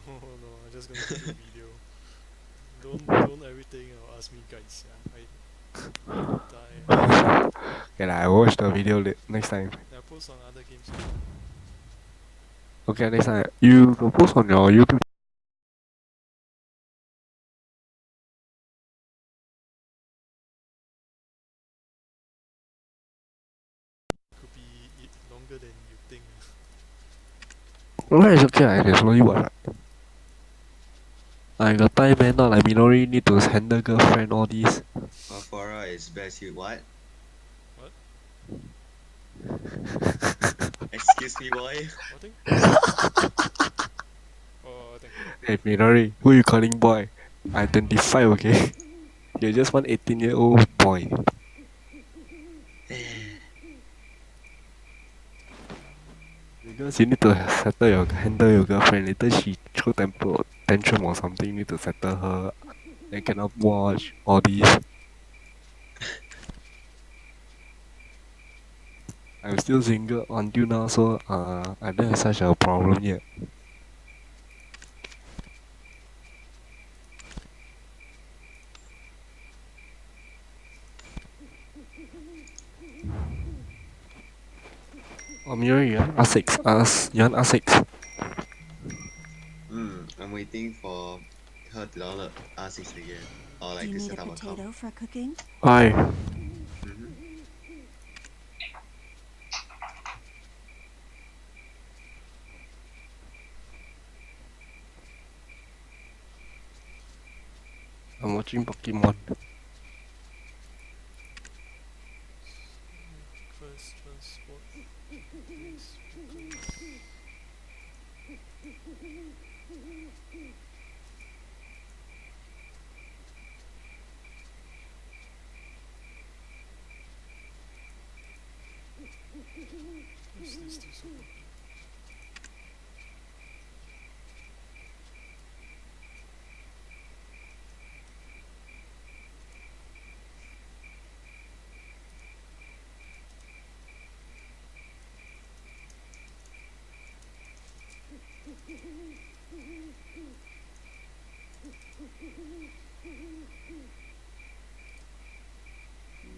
No, no, I'm just gonna give you video. Don't everything ask me guides. Yeah, I will die. Okay, lah, I watch the video next time. I post on other games. Okay, next time. You go post on your YouTube. Could be longer than you think. Alright, it's okay, I can slowly watch. I got time, man, not like Minori need to handle girlfriend, all these. Fora is best you what? What? Excuse me, boy. What thing? Oh, I think. Hey, Minori, who you calling boy? I'm 25, okay? You're just one 18-year-old boy. Because you need to handle your girlfriend. Later she throw tantrum or something, you need to settle her. Then cannot watch all these. I'm still single until now, so I don't have such a problem yet. Oh, Miri, you want R6? You want R6? I'm waiting for her to download R6 again. Or Do like you to need set a up account. potato for cooking? Why? Mm-hmm. I'm watching Pokemon. First transport. Please, because what's this too so big?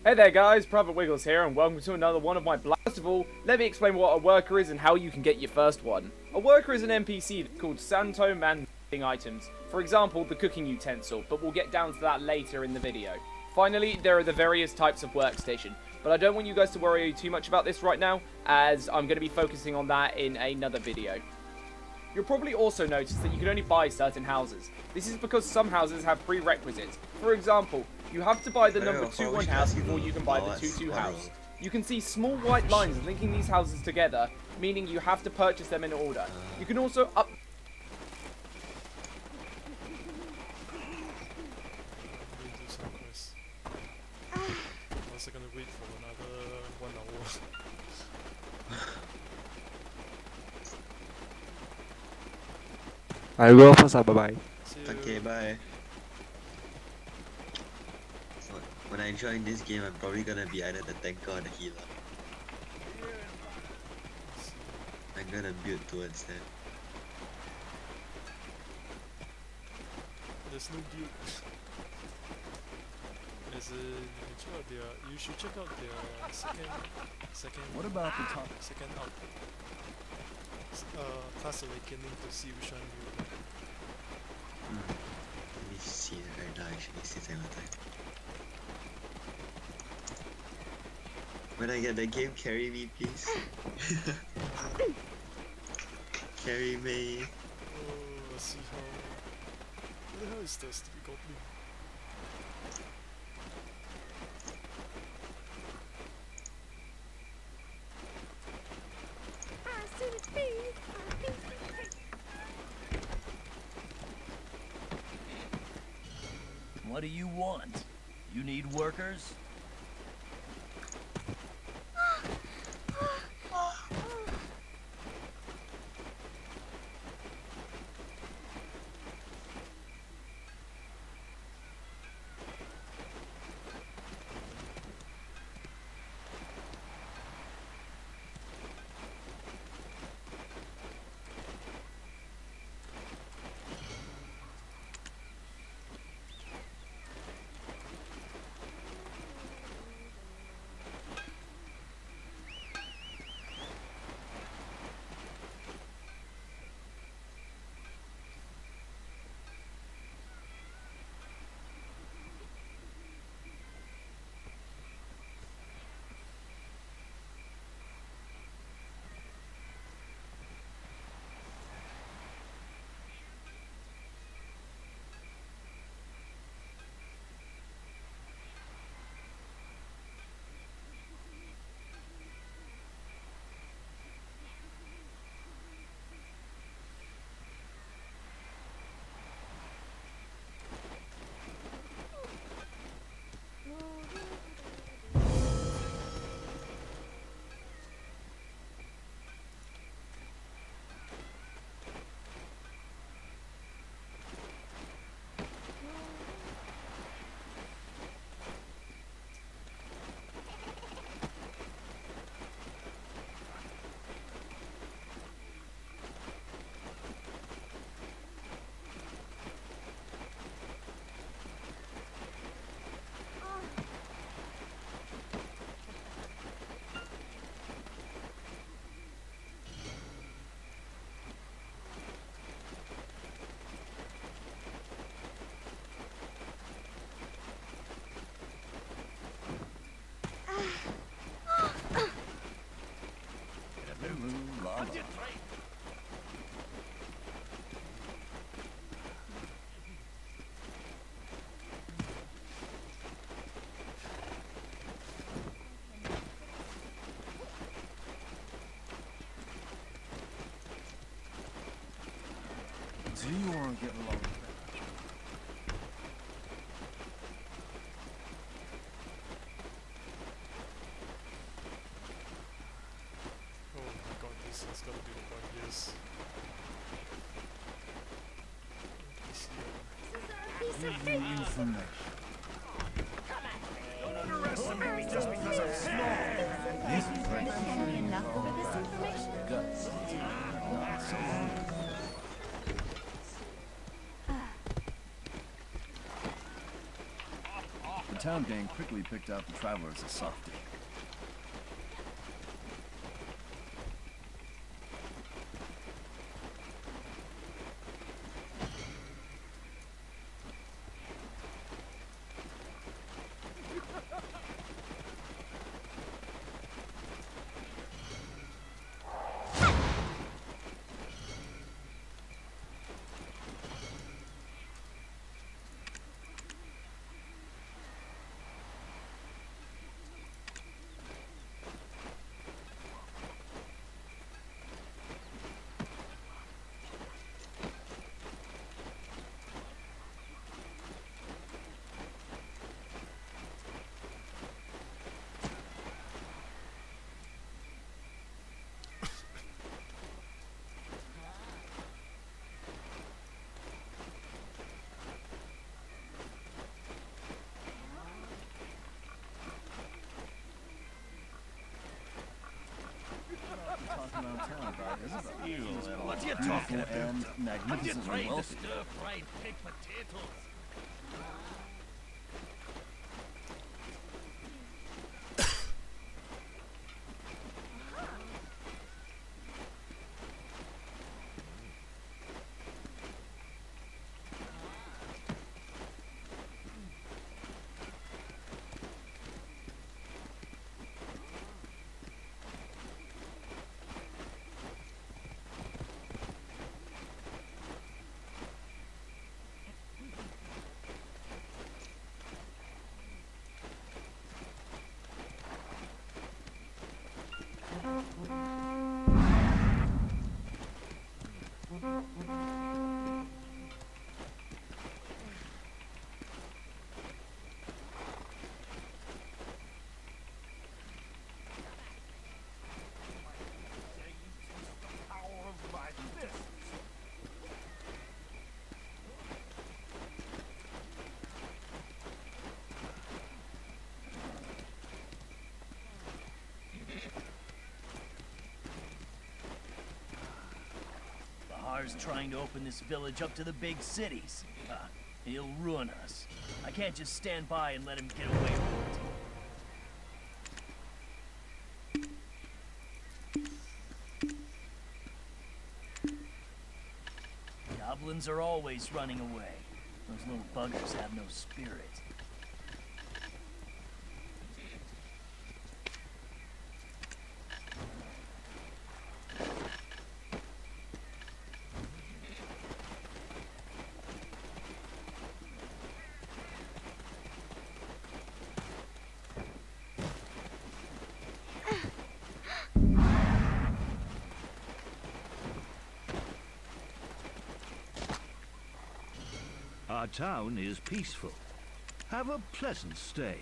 Hey there guys, Private Wiggles here and welcome to another one of my blasts. First of all, let me explain what a worker is and how you can get your first one. A worker is an NPC called Santo Man items. For example, the cooking utensil, but we'll get down to that later in the video. Finally, there are the various types of workstation, but I don't want you guys to worry too much about this right now, as I'm going to be focusing on that in another video. You'll probably also notice that you can only buy certain houses. This is because some houses have prerequisites. For example, you have to buy the number 21 house before you can buy the 22 house. You can see small white lines linking these houses together, meaning you have to purchase them in order. You can also Do some quests. I'm also gonna wait for another 1 hour. I go first, bye bye. See you. Okay, bye. So, when I join this game, I'm probably gonna be either the tanker or the healer. I'm gonna build towards that. There's no build. As in, you should check out their second. What about the top? Second out. Class Awakening to see which one you like. Let me see it right now actually, since I have time. When I get the game, carry me please. Carry me. Oh, let's see how. What the hell is the stupid goblin? What do you want? You need workers? Do you want to get along? Oh my god, this has gotta be the one, yes. Give you information. Don't underestimate me just because I'm small. This is Handy enough with this information? guts. Not so long. The town gang quickly picked out the traveler as a softie. Talking around town about Isabel. What are you talking about? And I'm just magnificently trying to wealthy. stir-fried baked potatoes. Bahar's trying to open this village up to the big cities. He'll ruin us. I can't just stand by and let him get away with it. Goblins are always running away. Those little buggers have no spirit. Our town is peaceful. Have a pleasant stay.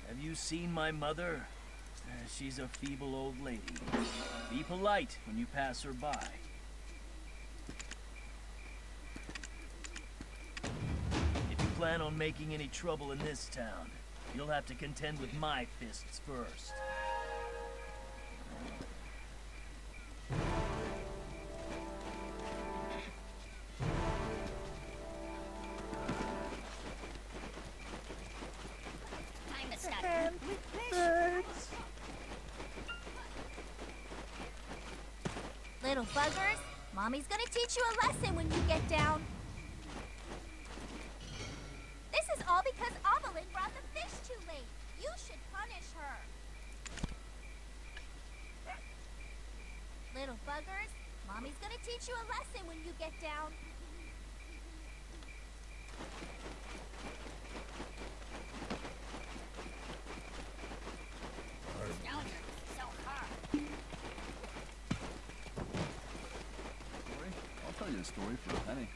Have you seen my mother? She's a feeble old lady. Be polite when you pass her by. plan on making any trouble in this town, you'll have to contend with my fists first. Time to stop. Little buggers, Mommy's gonna teach you a lesson when you get down. This is all because Evelyn brought the fish too late. You should punish her. Little buggers, Mommy's gonna teach you a lesson when you get down. So hard. Story? I'll tell you a story for a penny.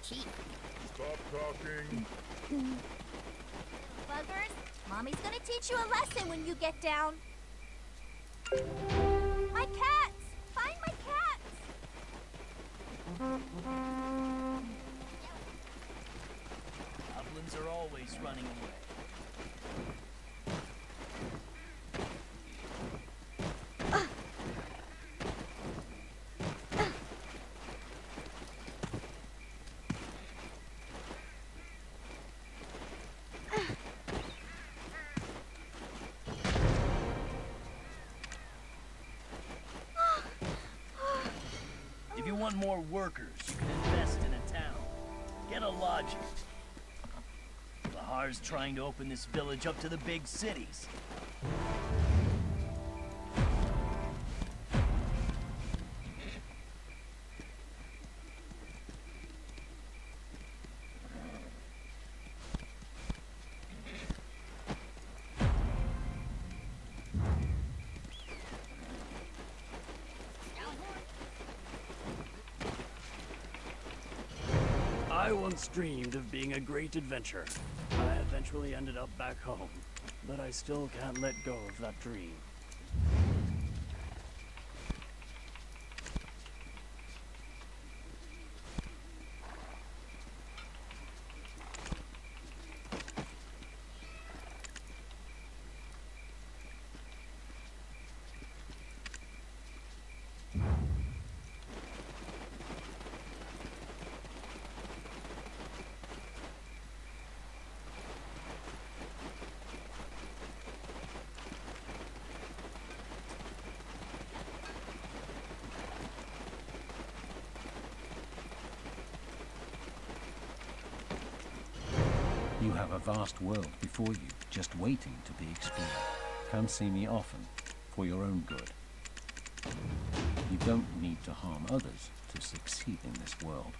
Cheap. Stop talking. Buggers, Mommy's gonna teach you a lesson when you get down. My cats! Find my cats! Goblins are always running away. If you want more workers, you can invest in a town. Get a lodger. Bahar's trying to open this village up to the big cities. I once dreamed of being a great adventurer. I eventually ended up back home, but I still can't let go of that dream. You have a vast world before you, just waiting to be explored. Come see me often, for your own good. You don't need to harm others to succeed in this world.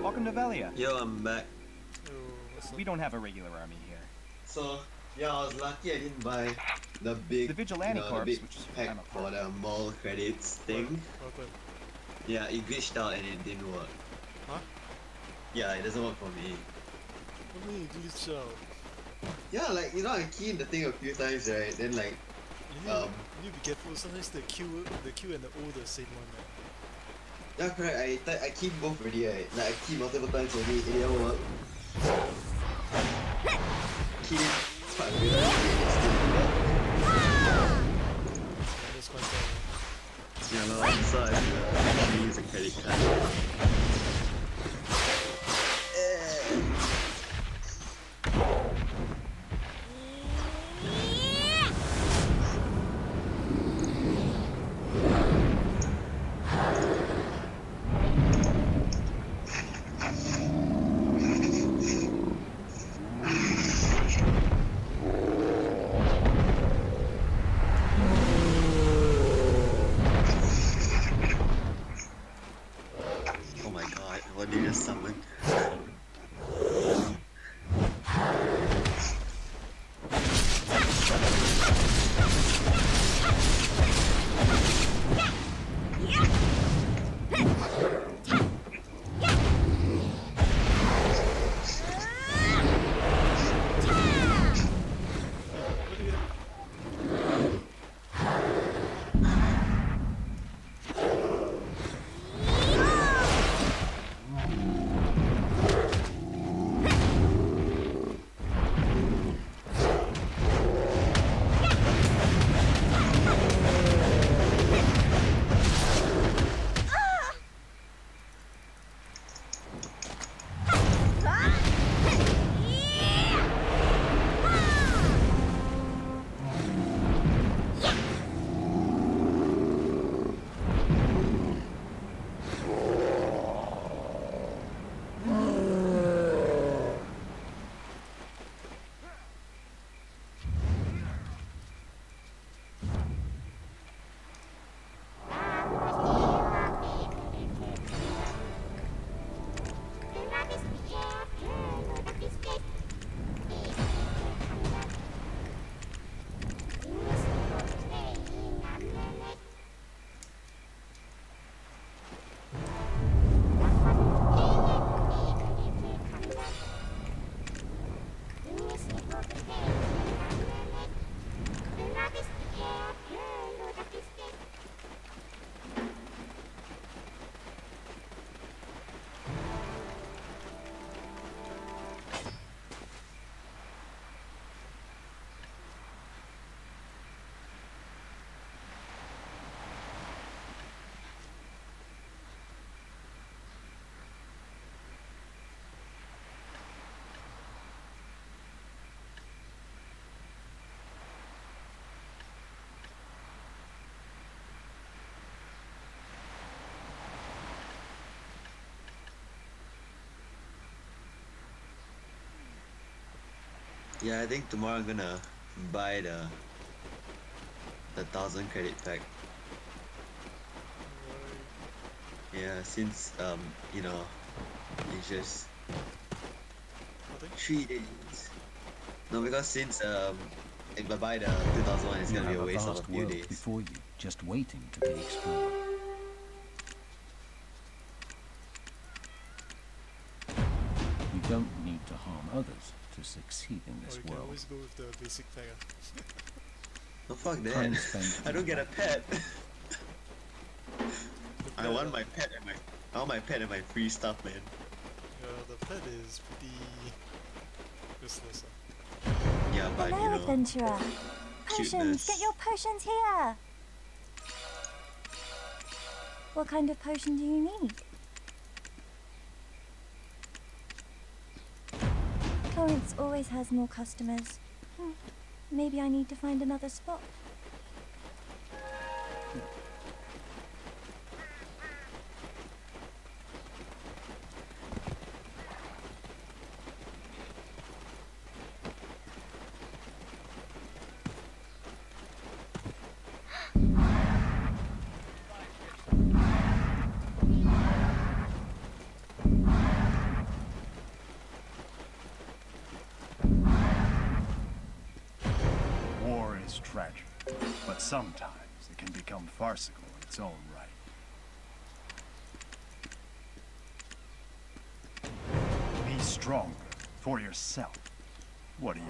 Welcome to Velia. Yo, I'm back. We don't have a regular army here. So, yeah, I was lucky I didn't buy the big, The Vigilante the Corps, big which pack I'm a for the mall credits thing. Okay. Yeah, it glitched out and it didn't work. Huh? Yeah, it doesn't work for me. What do you mean you glitch out? Yeah, like, you know, I key in the thing a few times, right? Then, like, You need to be careful. Sometimes the Q and the O the same one, right? yeah, correct. I keyed both already, right? Like, I keyed multiple times already, it didn't work. Keyed it quite a bit, it still didn't work. Yeah, that's quite bad. Yeah, no, so I actually use a credit card. Yeah, I think tomorrow I'm gonna buy the 1,000 credit pack. Yeah, since it's just Nothing? 3 days. No, because since if I buy the 2001, it's You gonna be have a a waste of a vast few world days. before you, just waiting to be explored. You don't need to harm others to succeed in Or this you can world. always go with the basic pack. No, fuck Time that. spent I don't get a pet. The I pet, want my pet and my free stuff, man. the pet is pretty useless. Yeah, but Hello, adventurer. Potions! cuteness. Get your potions here! What kind of potion do you need? Torrance always has more customers. Maybe I need to find another spot. War is tragic, but sometimes it can become farcical in its own right. Be stronger for yourself. What are you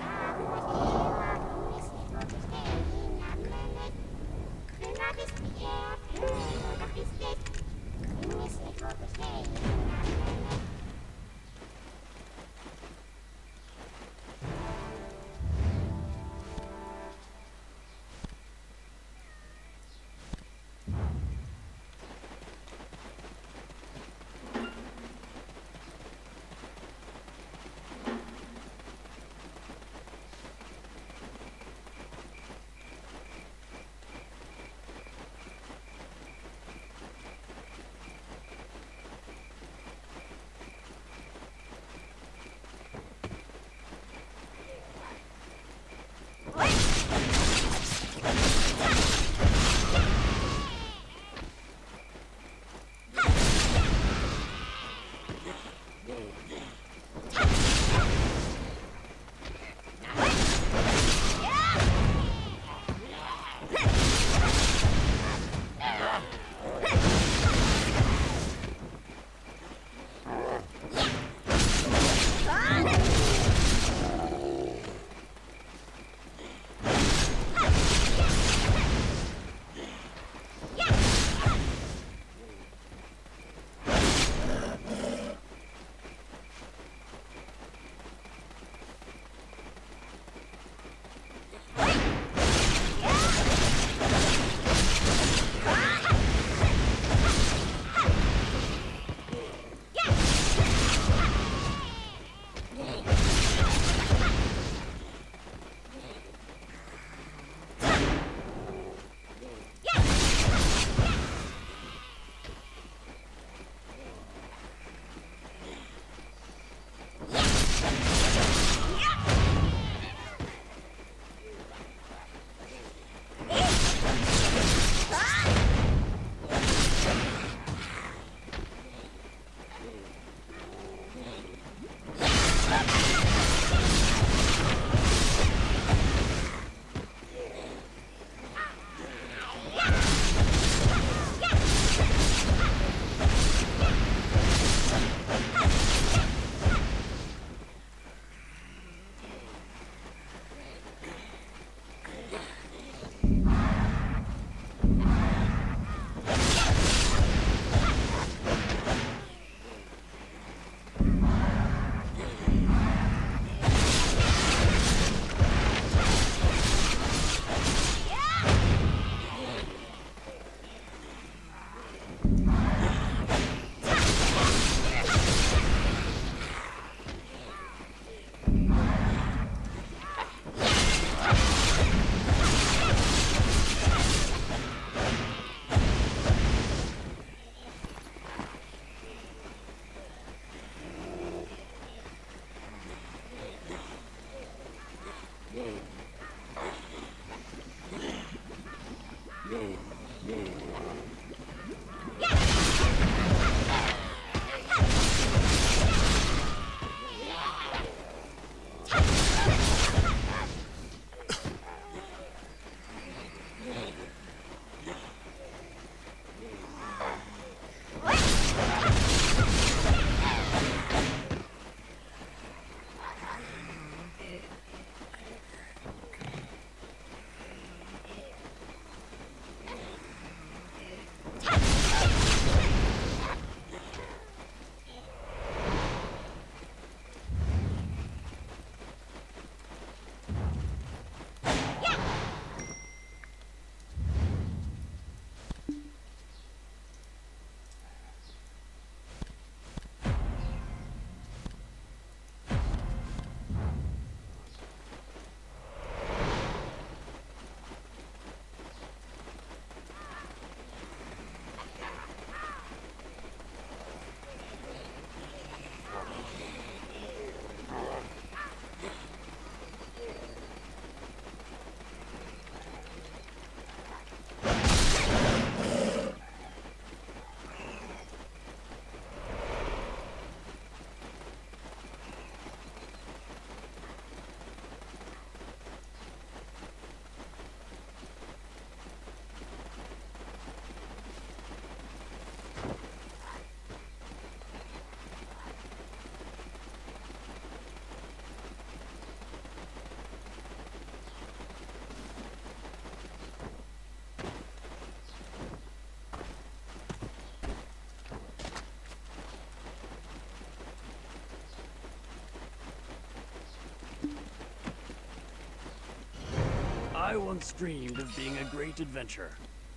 I once dreamed of being a great adventurer.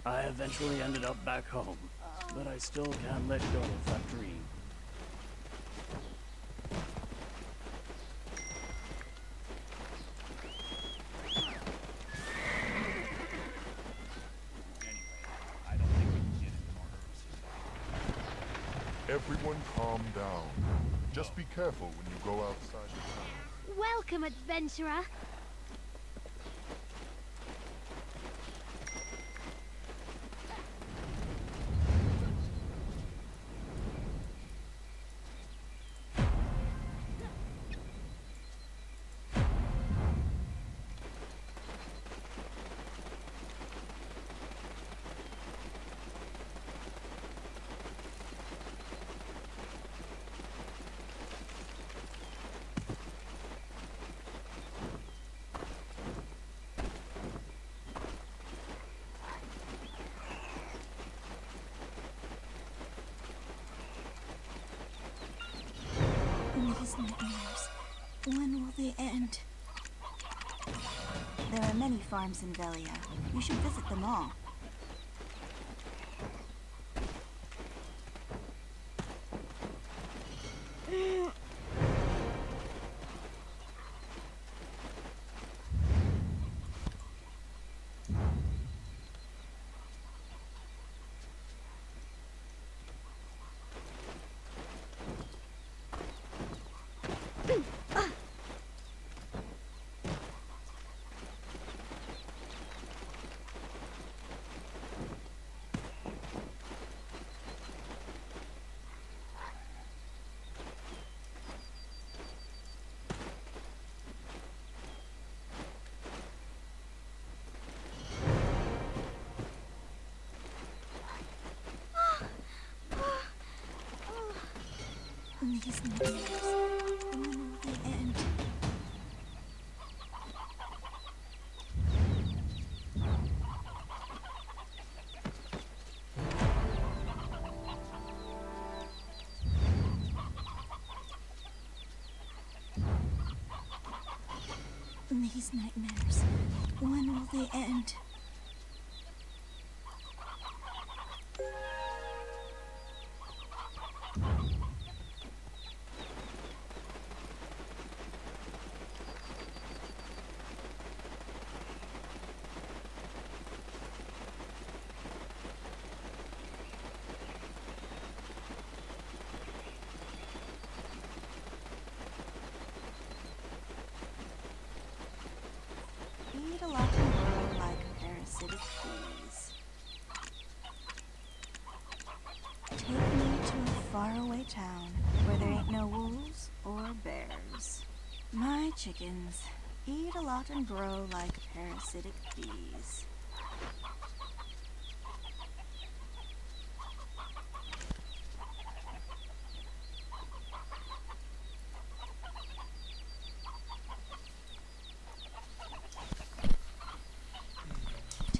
I eventually ended up back home, but I still can't let go of that dream. Everyone calm down. Just be careful when you go outside the town. Welcome, adventurer. These nightmares, when will they end? There are many farms in Velia. You should visit them all. These nightmares, when will they end? These nightmares, when will they end? Eat a lot and grow like parasitic bees. Take me to a faraway town where there ain't no wolves or bears. My chickens eat a lot and grow like parasitic bees.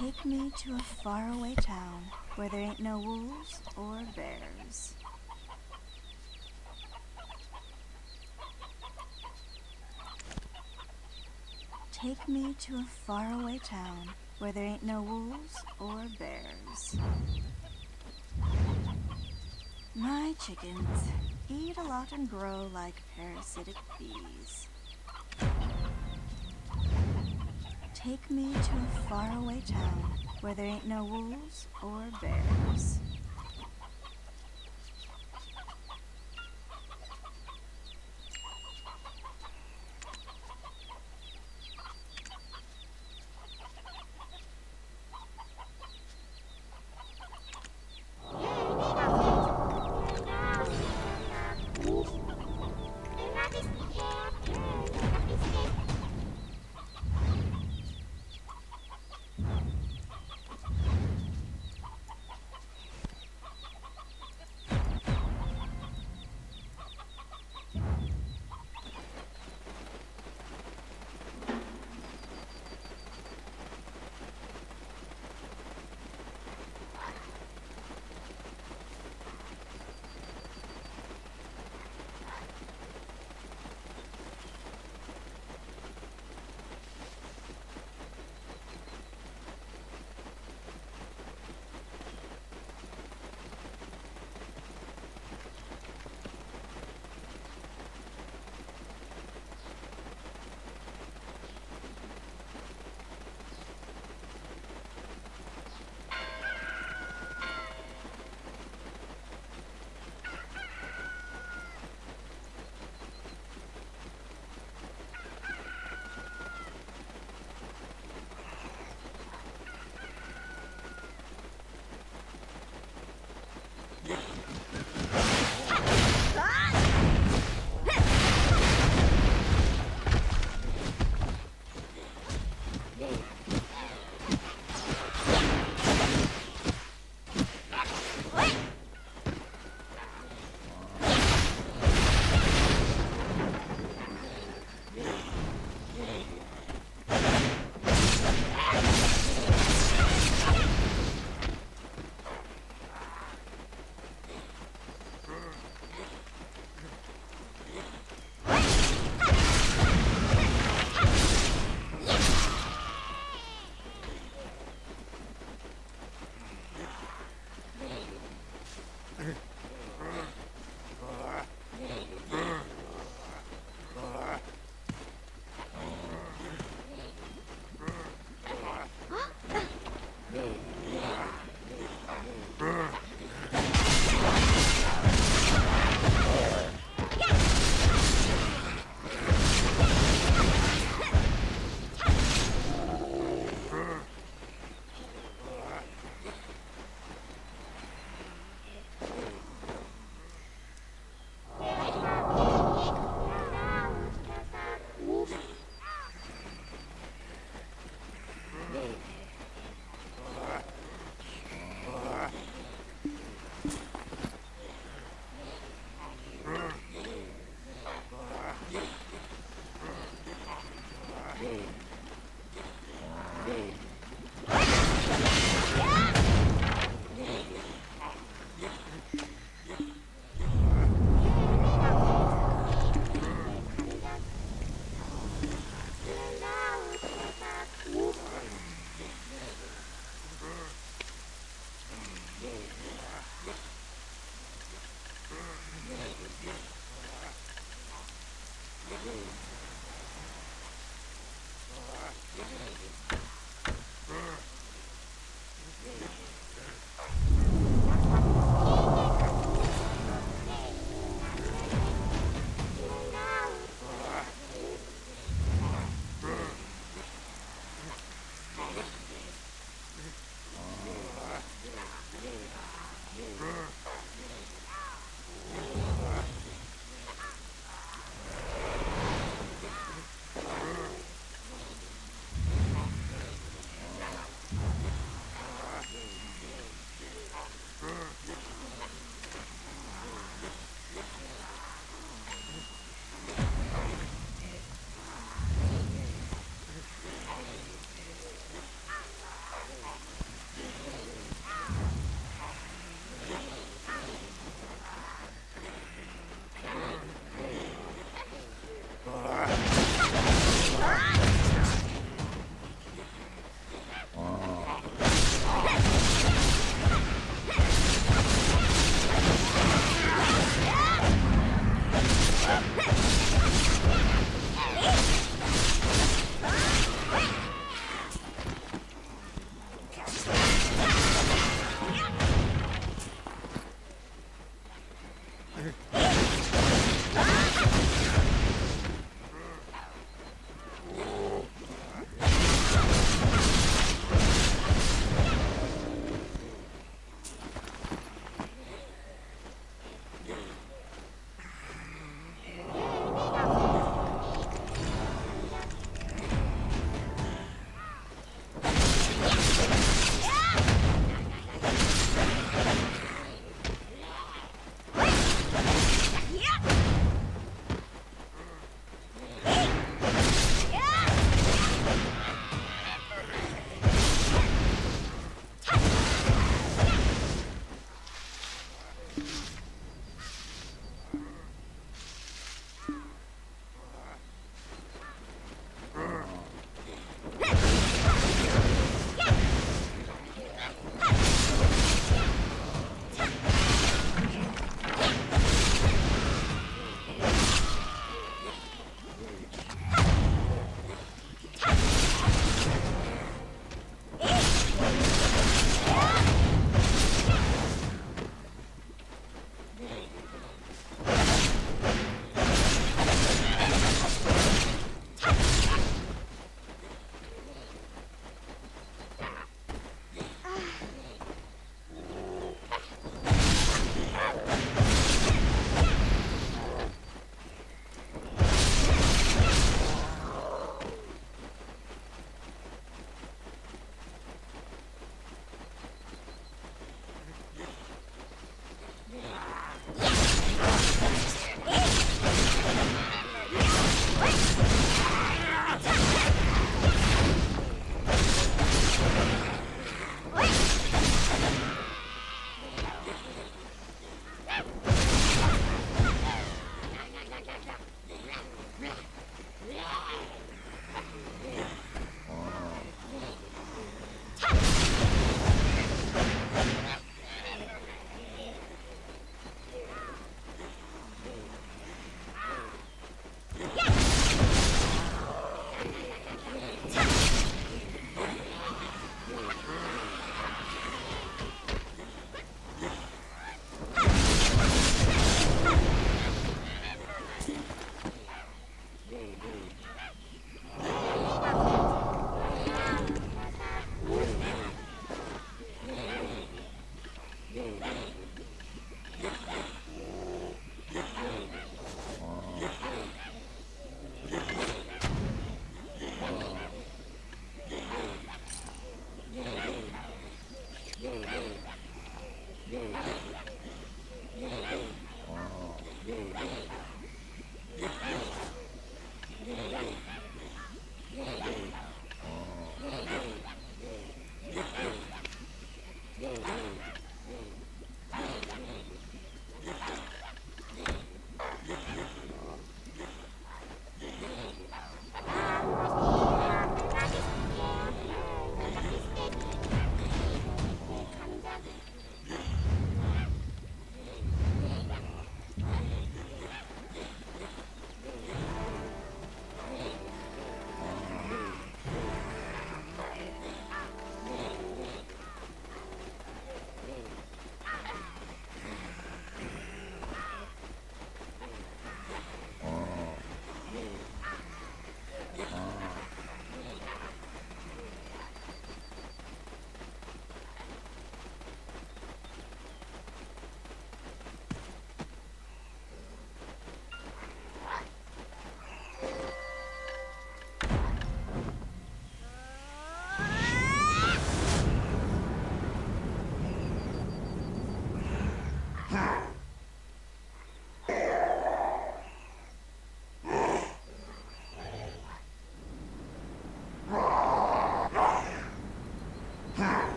Take me to a faraway town where there ain't no wolves or bears. Take me to a faraway town where there ain't no wolves or bears. My chickens eat a lot and grow like parasitic bees. Take me to a faraway town where there ain't no wolves or bears.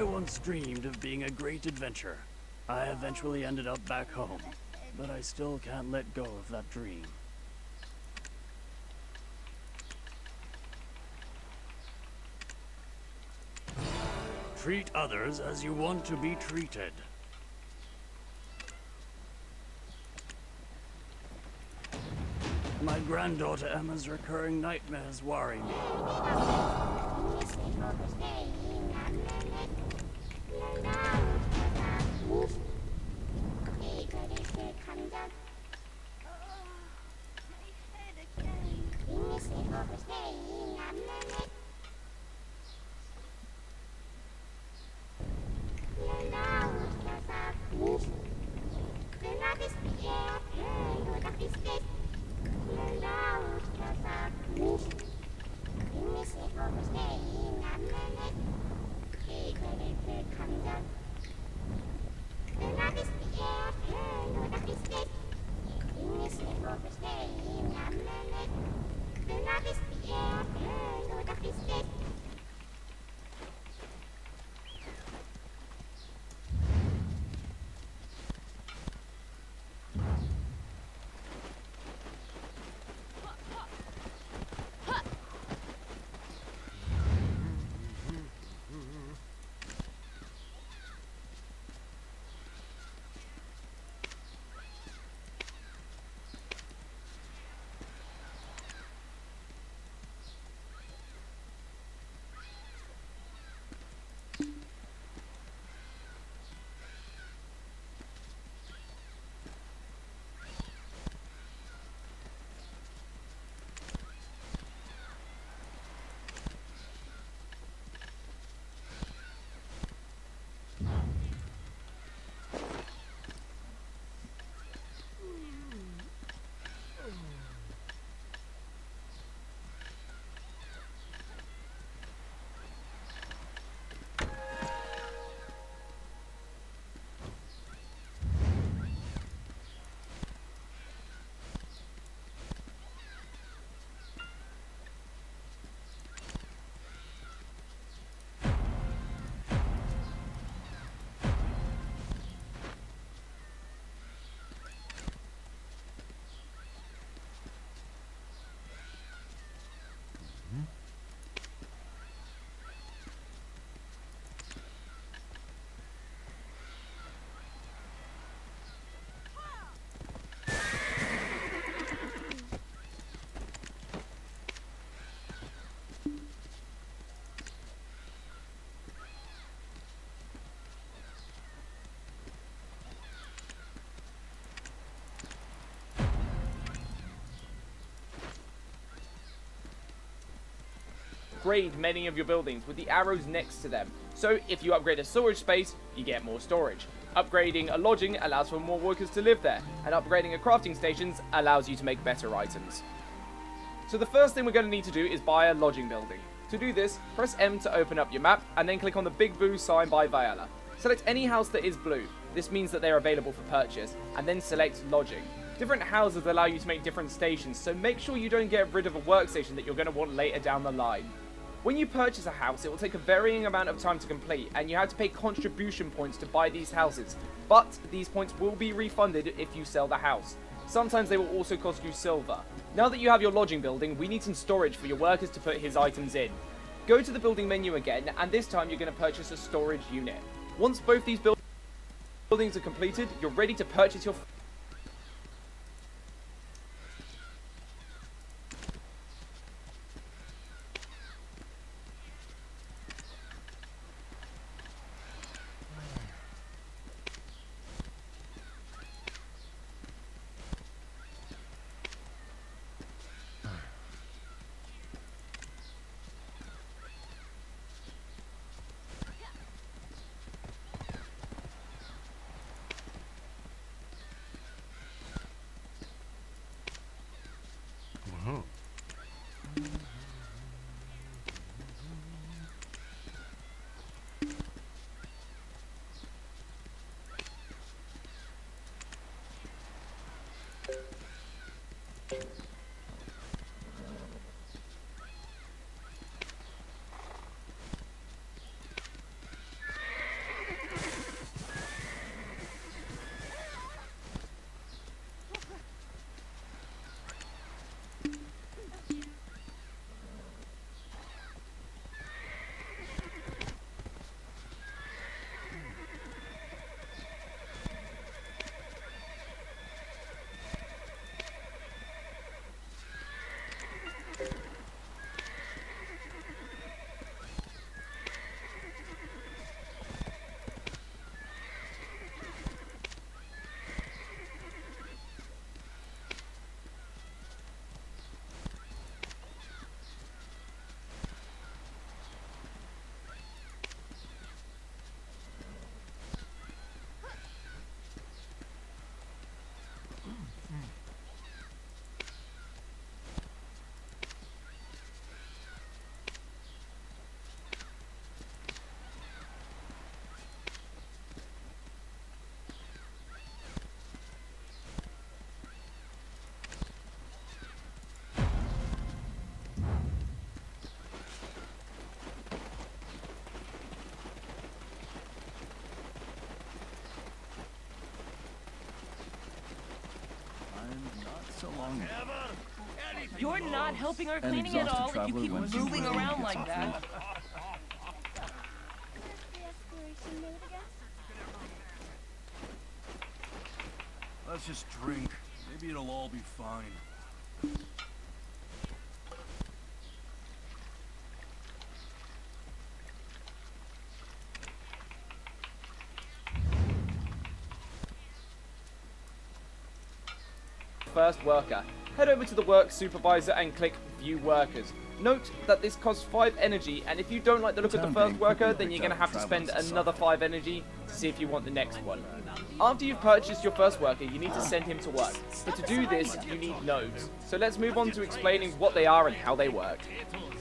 I once dreamed of being a great adventurer. I eventually ended up back home, but I still can't let go of that dream. Treat others as you want to be treated. My granddaughter Emma's recurring nightmares worry me. Upgrade many of your buildings with the arrows next to them. So if you upgrade a storage space, you get more storage. Upgrading a lodging allows for more workers to live there, and upgrading a crafting stations allows you to make better items. So the first thing we're going to need to do is buy a lodging building. To do this, press M to open up your map, and then click on the big blue sign by Viola. Select any house that is blue. This means that they are available for purchase, and then select lodging. Different houses allow you to make different stations, so make sure you don't get rid of a workstation that you're going to want later down the line. When you purchase a house, it will take a varying amount of time to complete, and you have to pay contribution points to buy these houses, but these points will be refunded if you sell the house. Sometimes they will also cost you silver. Now that you have your lodging building, we need some storage for your workers to put his items in. Go to the building menu again, and this time you're going to purchase a storage unit. Once both these buildings are completed, you're ready to purchase your down. You're not helping our An cleaning at exhausted all if you traveler keep when moving Superman around gets like off that. work. Let's just drink. Maybe it'll all be fine. First worker. Head over to the work supervisor and click view workers. Note that this costs 5 energy, and if you don't like the look of the first worker, then you're going to have to spend another 5 energy to see if you want the next one. After you've purchased your first worker, you need to send him to work. But to do this, you need nodes. So let's move on to explaining what they are and how they work.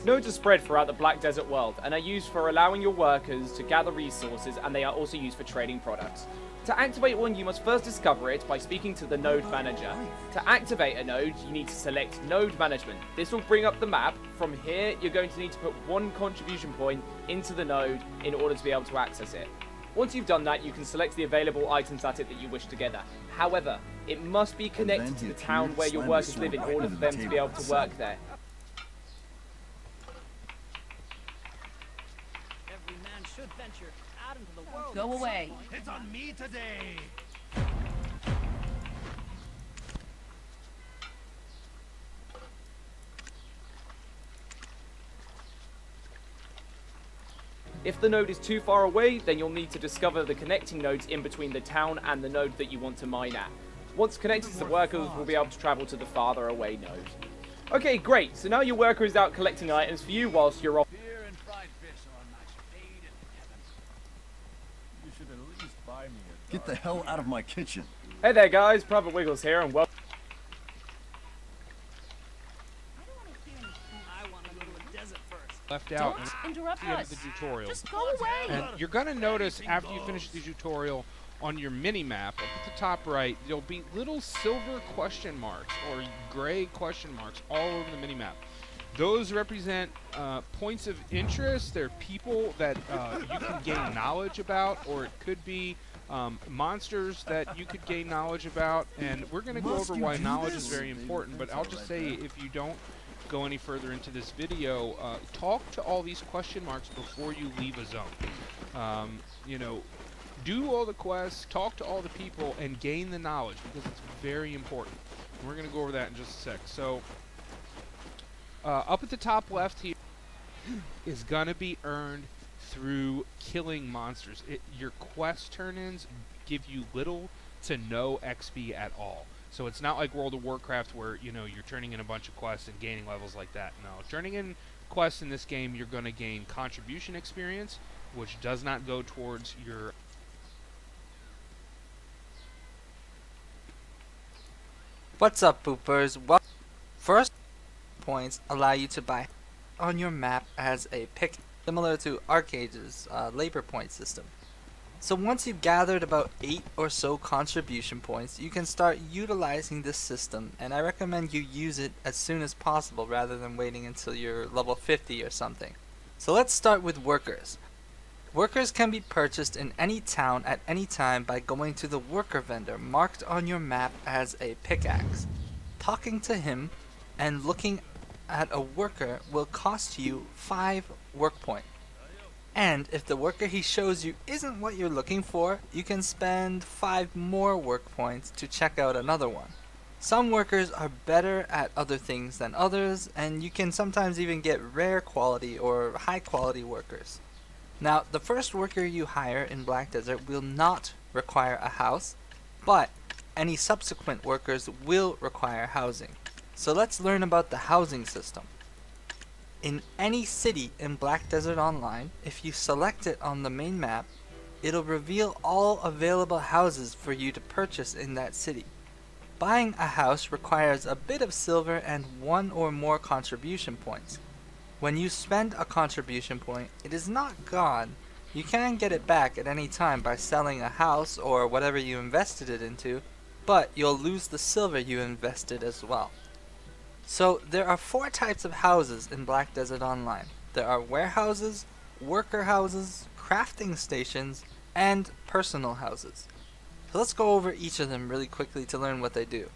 Nodes are spread throughout the Black Desert world and are used for allowing your workers to gather resources, and they are also used for trading products. To activate one, you must first discover it by speaking to the node manager. To activate a node, you need to select node management. This will bring up the map. From here, you're going to need to put 1 contribution point into the node in order to be able to access it. Once you've done that, you can select the available items at it that you wish to gather. However, it must be connected to the town where your workers live in order for them to be able to work there. Every man should venture out into the world. Go away. It's on me today. If the node is too far away, then you'll need to discover the connecting nodes in between the town and the node that you want to mine at. Once connected, the workers will be able to travel to the farther away node. Okay, great. So now your worker is out collecting items for you whilst you're off. Beer and fried fish are on my fade in heaven. You should at least buy me a Get the hell out of my kitchen. Hey there guys, Private Wiggles here, and welcome. I want to go to the desert first. Left out Don't at interrupt the end us. of the tutorial. Just go away. And you're going to notice after you finish the tutorial on your mini-map, up at the top right, there'll be little silver question marks or gray question marks all over the mini-map. Those represent points of interest. They're people that you can gain knowledge about, or it could be monsters that you could gain knowledge about. And we're going to go over why knowledge is very important, but I'll just say, if you don't go any further into this video, talk to all these question marks before you leave a zone. You know, do all the quests, talk to all the people, and gain the knowledge, because it's very important. And we're going to go over that in just a sec. So, up at the top left here is going to be earned through killing monsters. Your quest turn-ins give you little to no XP at all. So it's not like World of Warcraft where, you know, you're turning in a bunch of quests and gaining levels like that. No, turning in quests in this game, you're going to gain contribution experience, which does not go towards your... What's up, poopers? Well, first points allow you to buy on your map as a pick, similar to Arcade's labor point system. So once you've gathered about 8 or so contribution points, you can start utilizing this system, and I recommend you use it as soon as possible rather than waiting until you're level 50 or something. So let's start with workers. Workers can be purchased in any town at any time by going to the worker vendor marked on your map as a pickaxe. Talking to him and looking at a worker will cost you 5 work points. And if the worker he shows you isn't what you're looking for, you can spend 5 more work points to check out another one. Some workers are better at other things than others, and you can sometimes even get rare quality or high quality workers. Now, the first worker you hire in Black Desert will not require a house, but any subsequent workers will require housing. So let's learn about the housing system. In any city in Black Desert Online, if you select it on the main map, it'll reveal all available houses for you to purchase in that city. Buying a house requires a bit of silver and 1 or more contribution points. When you spend a contribution point, it is not gone. You can get it back at any time by selling a house or whatever you invested it into, but you'll lose the silver you invested as well. So there are 4 types of houses in Black Desert Online. There are warehouses, worker houses, crafting stations, and personal houses. So let's go over each of them really quickly to learn what they do.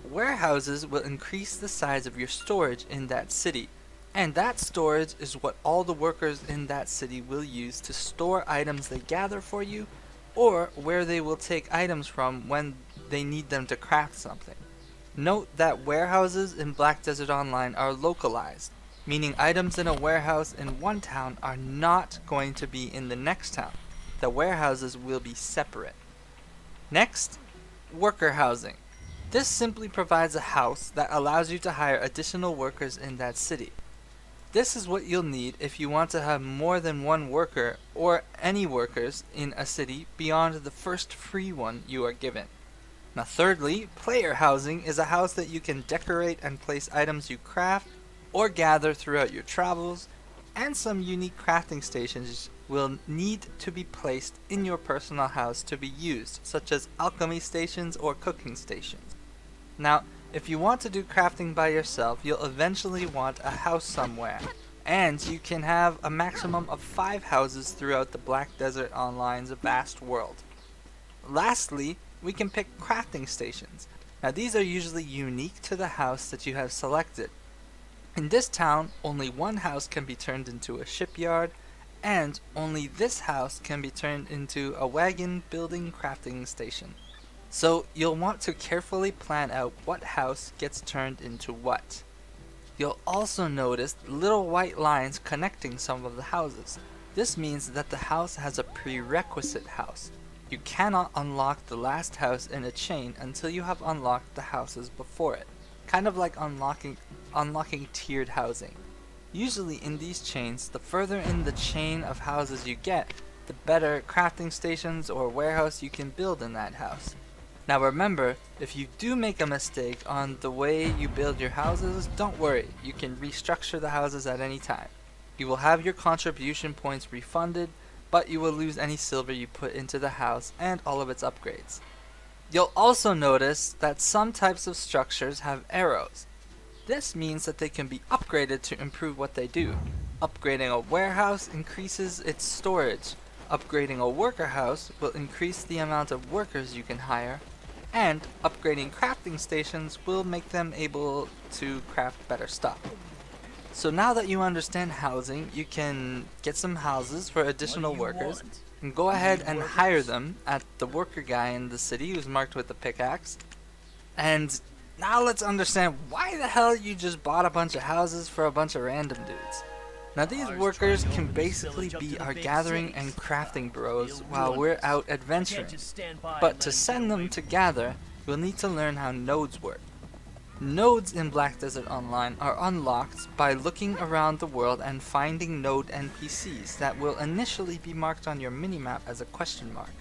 Warehouses will increase the size of your storage in that city, and that storage is what all the workers in that city will use to store items they gather for you, or where they will take items from when they need them to craft something. Note that warehouses in Black Desert Online are localized, meaning items in a warehouse in one town are not going to be in the next town. The warehouses will be separate. Next, worker housing. This simply provides a house that allows you to hire additional workers in that city. This is what you'll need if you want to have more than one worker or any workers in a city beyond the first free one you are given. Now thirdly, player housing is a house that you can decorate and place items you craft or gather throughout your travels, and some unique crafting stations will need to be placed in your personal house to be used, such as alchemy stations or cooking stations. Now, if you want to do crafting by yourself, you'll eventually want a house somewhere, and you can have a maximum of 5 houses throughout the Black Desert Online's vast world. Lastly, we can pick crafting stations. Now these are usually unique to the house that you have selected. In this town, only one house can be turned into a shipyard, and only this house can be turned into a wagon building crafting station. So you'll want to carefully plan out what house gets turned into what. You'll also notice little white lines connecting some of the houses. This means that the house has a prerequisite house. You cannot unlock the last house in a chain until you have unlocked the houses before it. Kind of like unlocking tiered housing. Usually in these chains, the further in the chain of houses you get, the better crafting stations or warehouse you can build in that house. Now remember, if you do make a mistake on the way you build your houses, don't worry, you can restructure the houses at any time. You will have your contribution points refunded, but you will lose any silver you put into the house and all of its upgrades. You'll also notice that some types of structures have arrows. This means that they can be upgraded to improve what they do. Upgrading a warehouse increases its storage. Upgrading a worker house will increase the amount of workers you can hire, and upgrading crafting stations will make them able to craft better stuff. So now that you understand housing, you can get some houses for additional workers, and go ahead and hire them at the worker guy in the city who's marked with the pickaxe. And now let's understand why the hell you just bought a bunch of houses for a bunch of random dudes. Now these workers can basically be our gathering and crafting bros while we're out adventuring, but to send them to gather, we'll need to learn how nodes work. Nodes in Black Desert Online are unlocked by looking around the world and finding node NPCs that will initially be marked on your minimap as a question mark.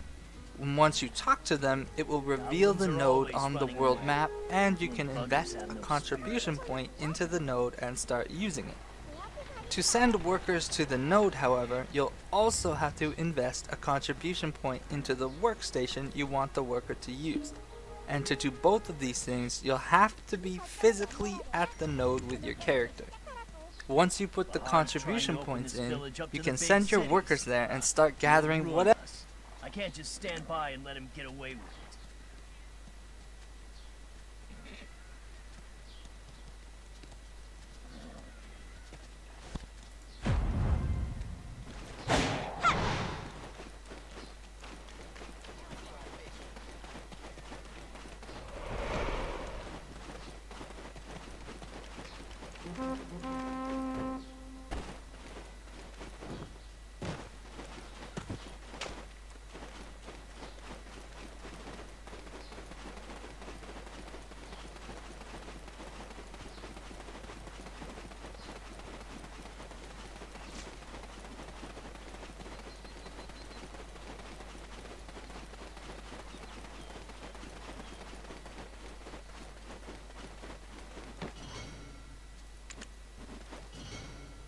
Once you talk to them, it will reveal the node on the world map, and you can invest a contribution point into the node and start using it. To send workers to the node, however, you'll also have to invest a contribution point into the workstation you want the worker to use. And to do both of these things, you'll have to be physically at the node with your character. Once you put the contribution points in, you can send your workers there and start gathering whatever. I can't just stand by and let him get away with it.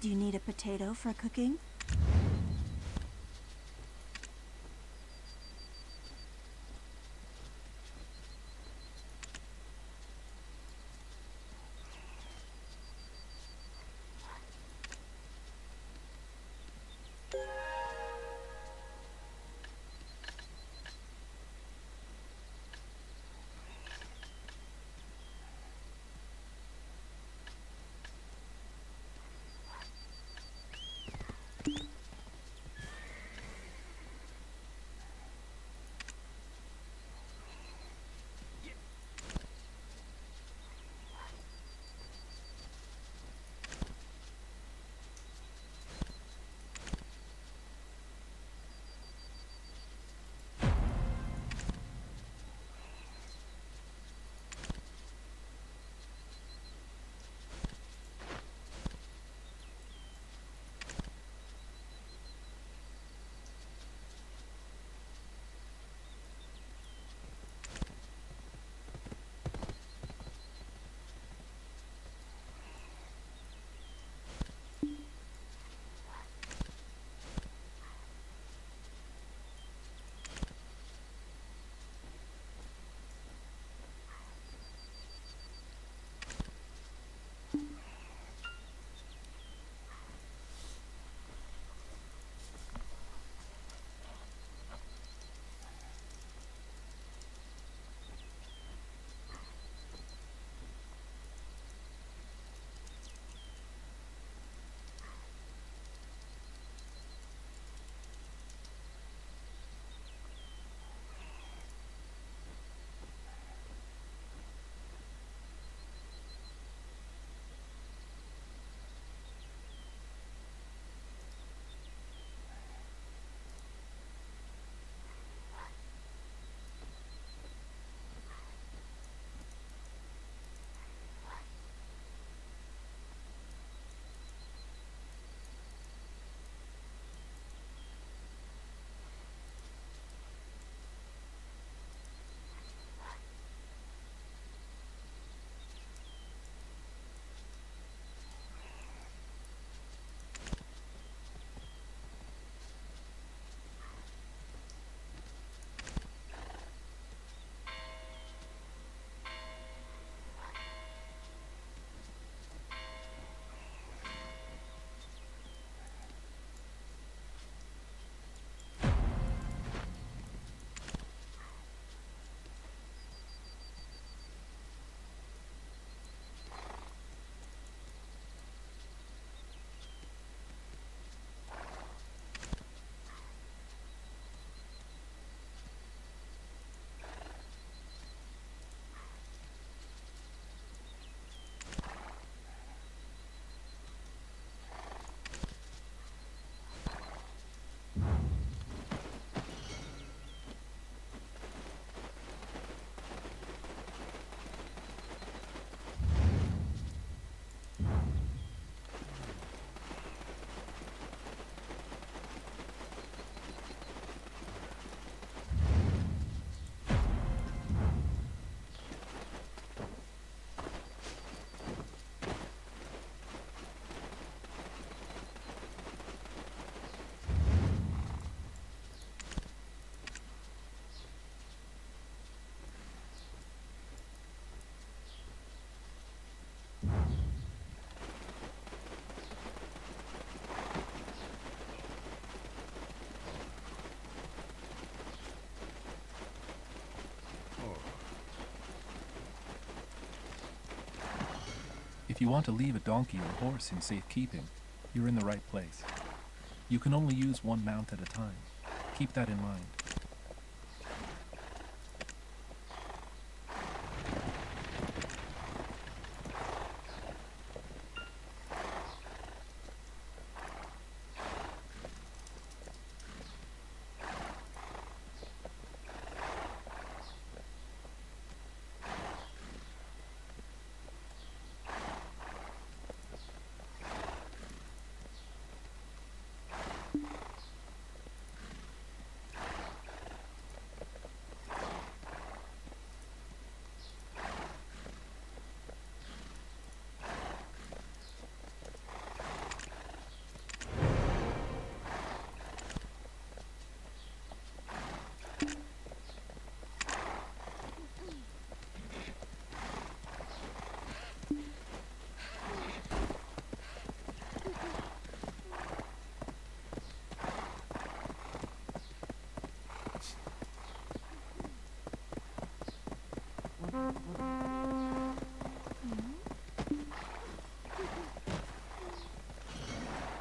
Do you need a potato for cooking? If you want to leave a donkey or horse in safekeeping, you're in the right place. You can only use one mount at a time. Keep that in mind.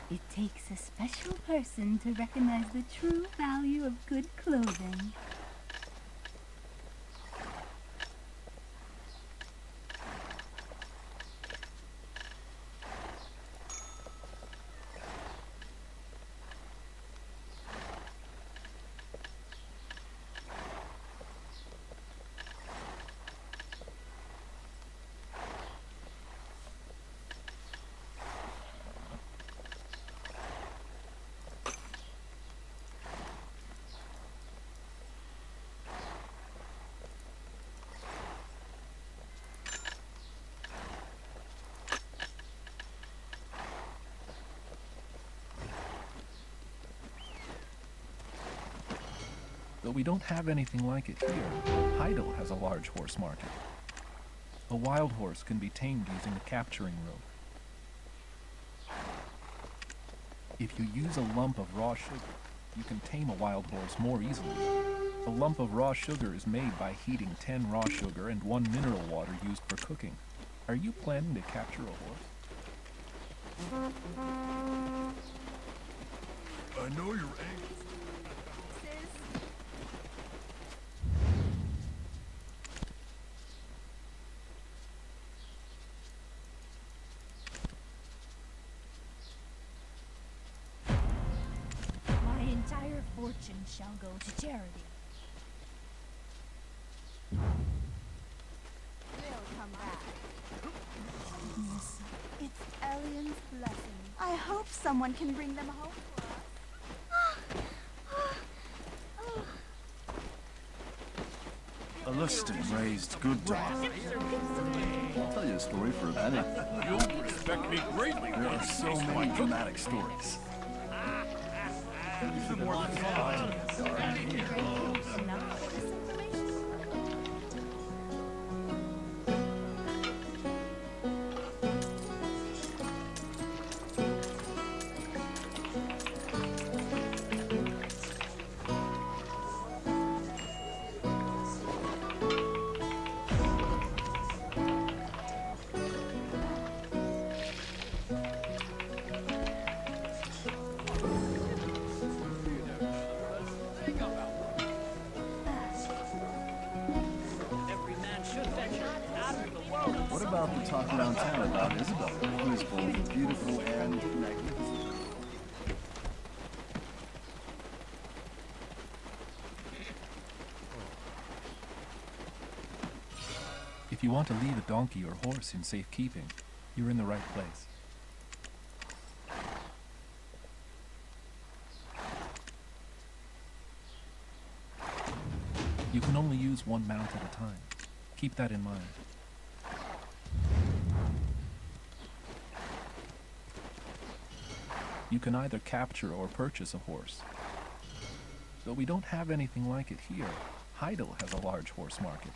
It takes a special person to recognize the true value of good clothing. Though we don't have anything like it here, Heidel has a large horse market. A wild horse can be tamed using a capturing rope. If you use a lump of raw sugar, you can tame a wild horse more easily. A lump of raw sugar is made by heating 10 raw sugar and 1 mineral water used for cooking. Are you planning to capture a horse? I know you're anxious. My entire fortune shall go to charity. They'll come back. Goodness, it's Elian's blessing. I hope someone can bring them home for us. A Lustin raised good dogs. I'll tell you a story for a penny. You'll respect me greatly. There are so many dramatic stories. Even more than fun. What about the talk around town about Isabel, who is both beautiful and magnificent? If you want to leave a donkey or horse in safekeeping, you're in the right place. You can only use one mount at a time. Keep that in mind. You can either capture or purchase a horse. Though we don't have anything like it here, Heidel has a large horse market.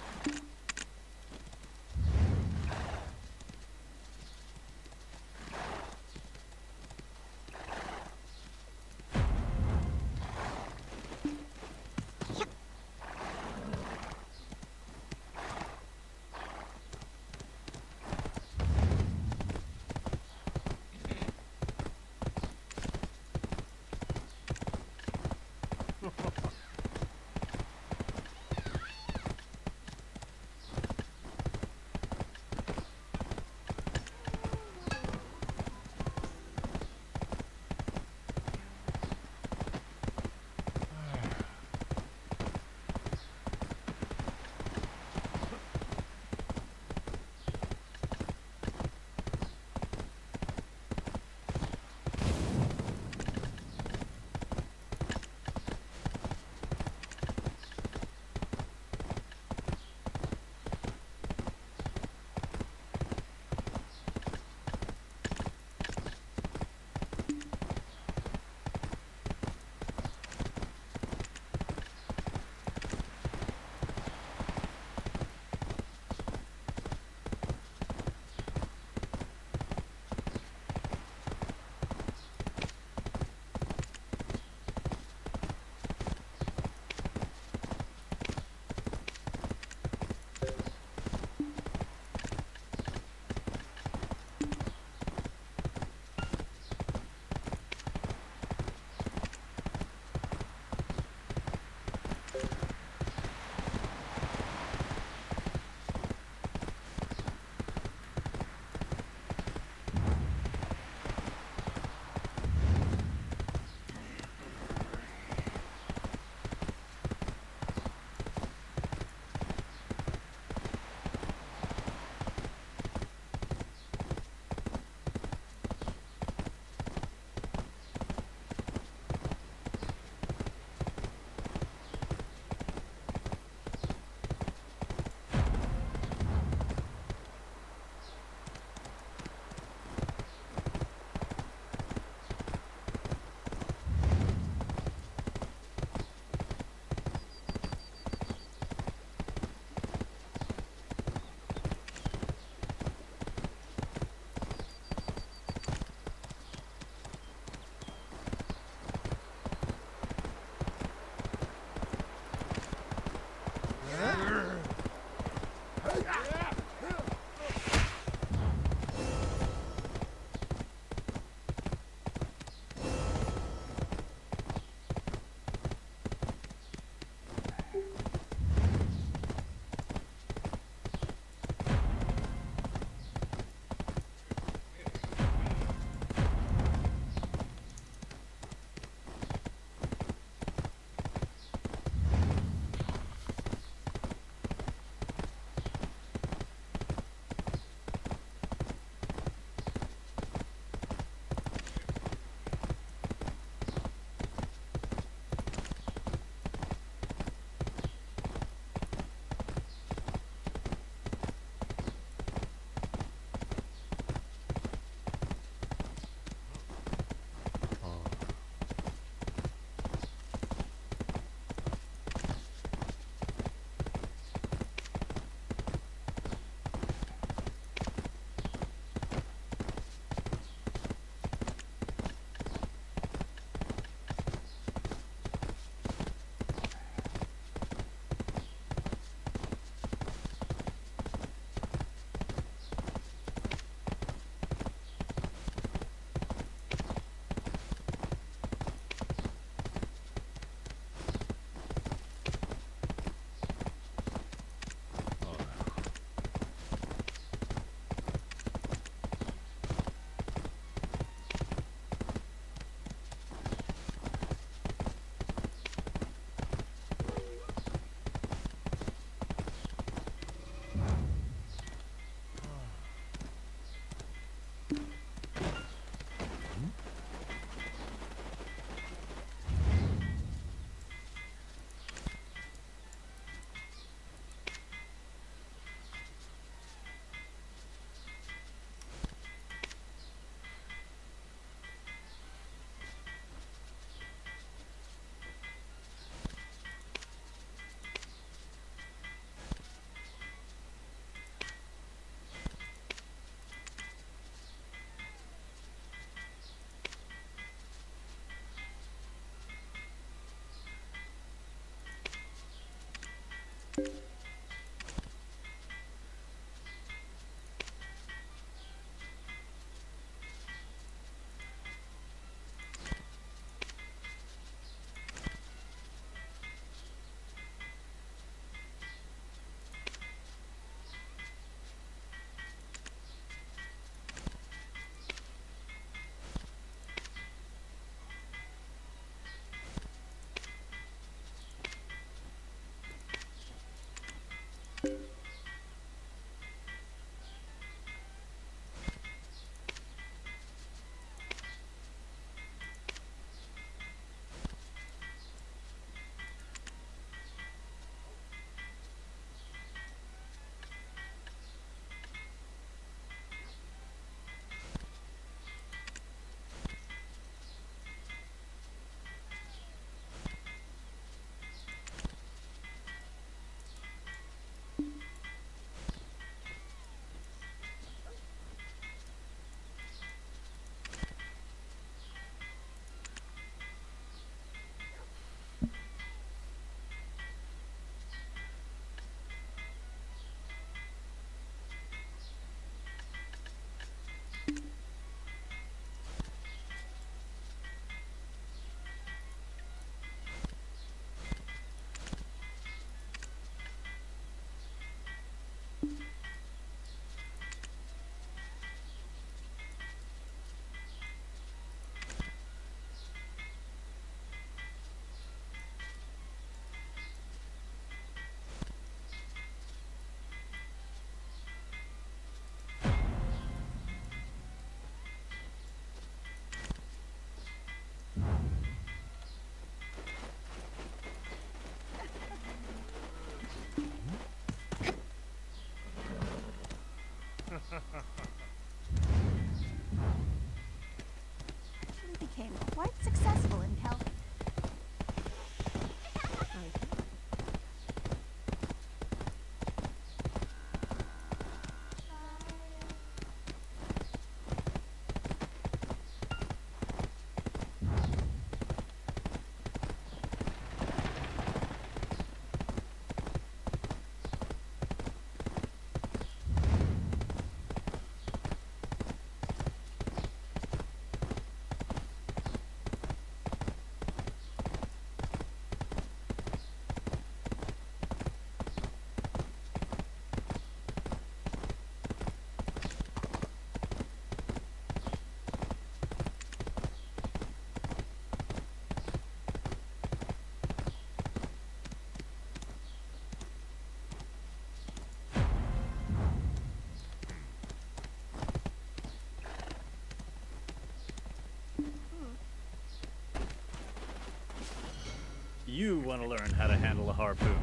You want to learn how to handle a harpoon.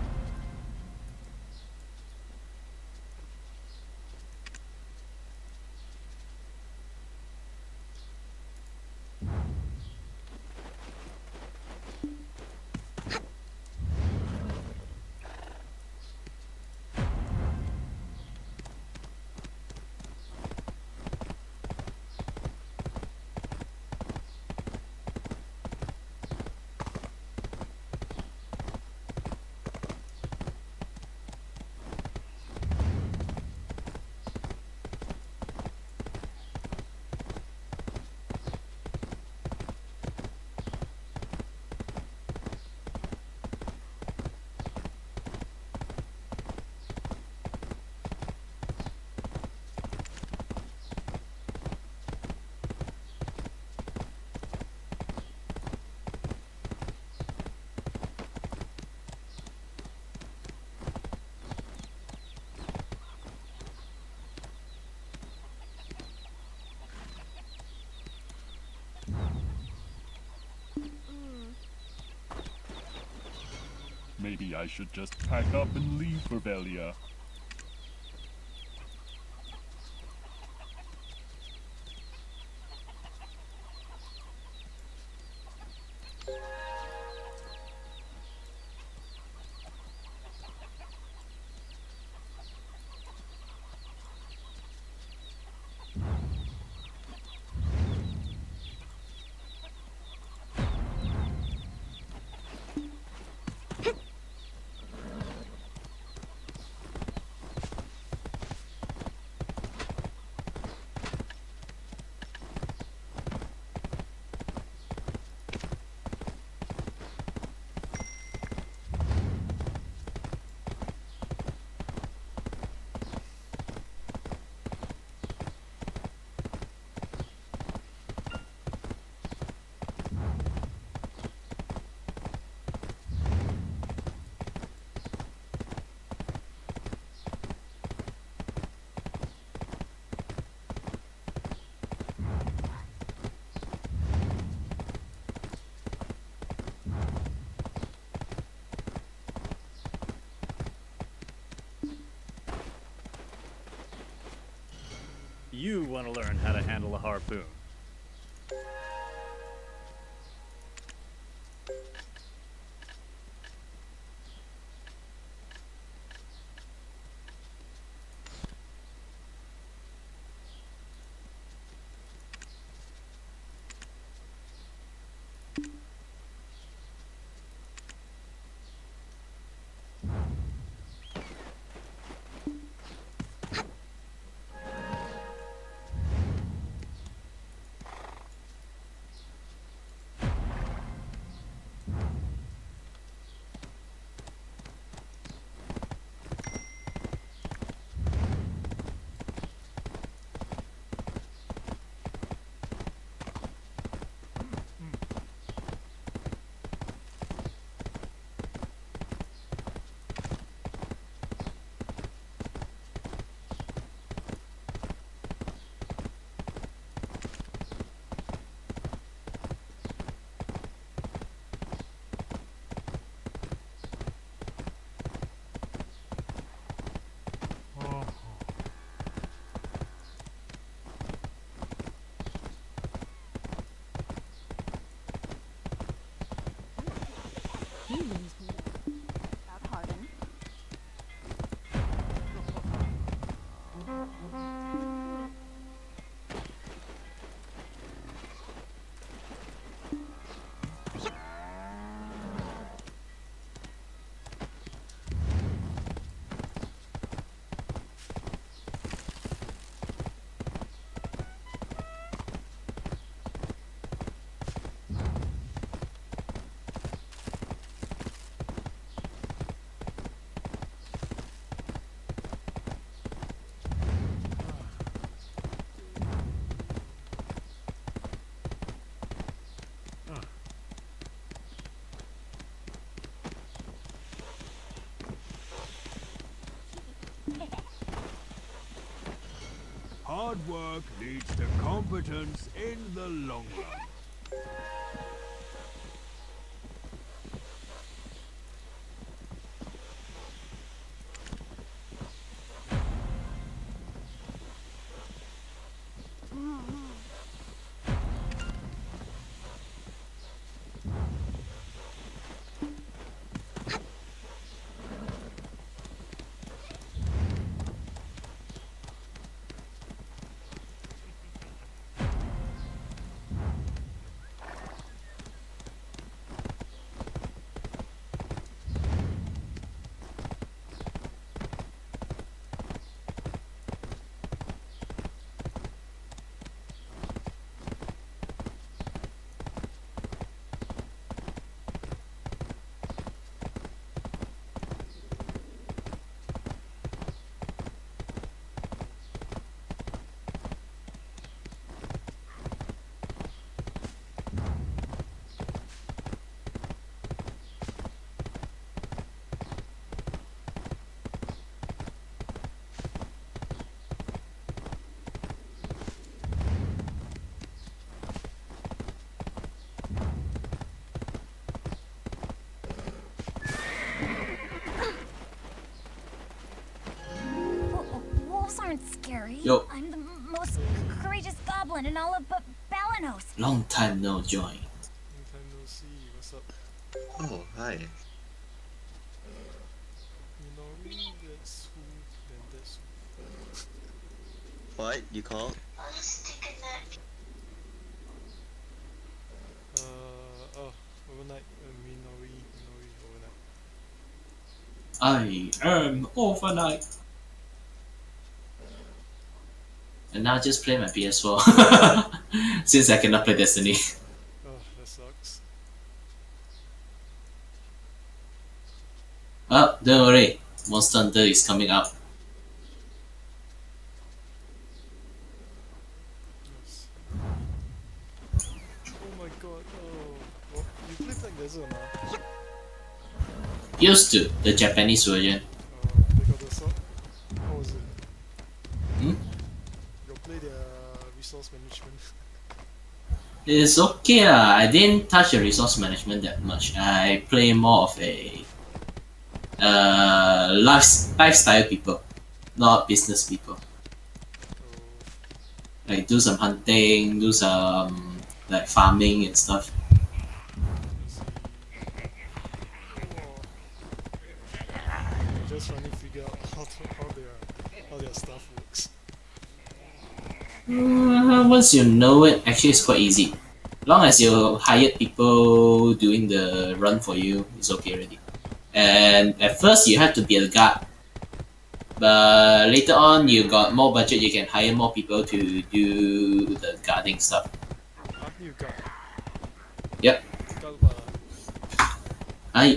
Maybe I should just pack up and leave for Velia. You want to learn how to handle a harpoon. About Harden. Hard work leads to competence in the long run. Yo, I'm the most courageous goblin in all of Balanos. long time no join. Long time no see. What's up? Oh, hi. Minori, that's who. Then that's who. What? You called? Oh, overnight. Minori, overnight. I am overnight. And now just play my PS4. Since I cannot play Destiny. Oh, that sucks. Oh, don't worry. Monster Hunter is coming up. Yes. Oh my god, oh. What? You play Black Desert, huh? Used to, the Japanese version. They got the sword? How was it? Hmm? You play their resource management? It's okay lah. I didn't touch the resource management that much. I play more of a lifestyle people, not business people. Like do some hunting, do some like farming and stuff. I'm just trying to figure out how their stuff works. Once you know it, actually it's quite easy. Long as you hired people doing the run for you, it's okay already. And at first you have to be a guard. But later on you got more budget, you can hire more people to do the guarding stuff. You guard? Yep. Guard what?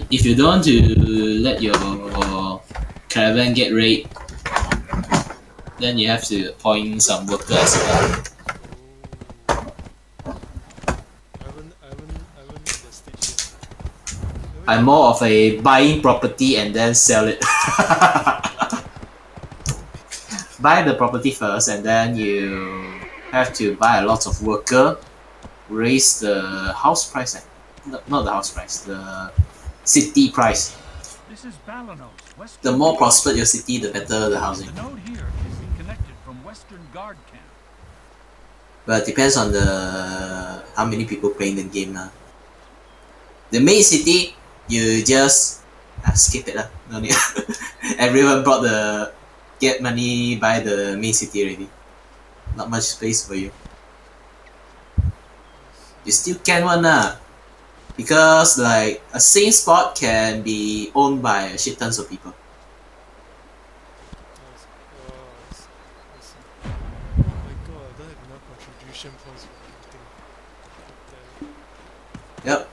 If you don't want to let your caravan get raided, then you have to appoint some workers as well. I haven't hit that stage yet. I'm more of a buying property and then sell it. Buy the property first and then you have to buy a lot of worker, raise the house price, not the house price, the city price. This is Balanos, The more prospered your city, the better the housing. The node here is connected from Western Guard Camp. But it depends on the how many people playing the game now. The main city, you just skip it lah. No need. Everyone brought the get money by the main city already. Not much space for you. You still can one lah. Because like a same spot can be owned by a shit tons of people. Oh my god, I don't have enough contribution points for anything. Yep.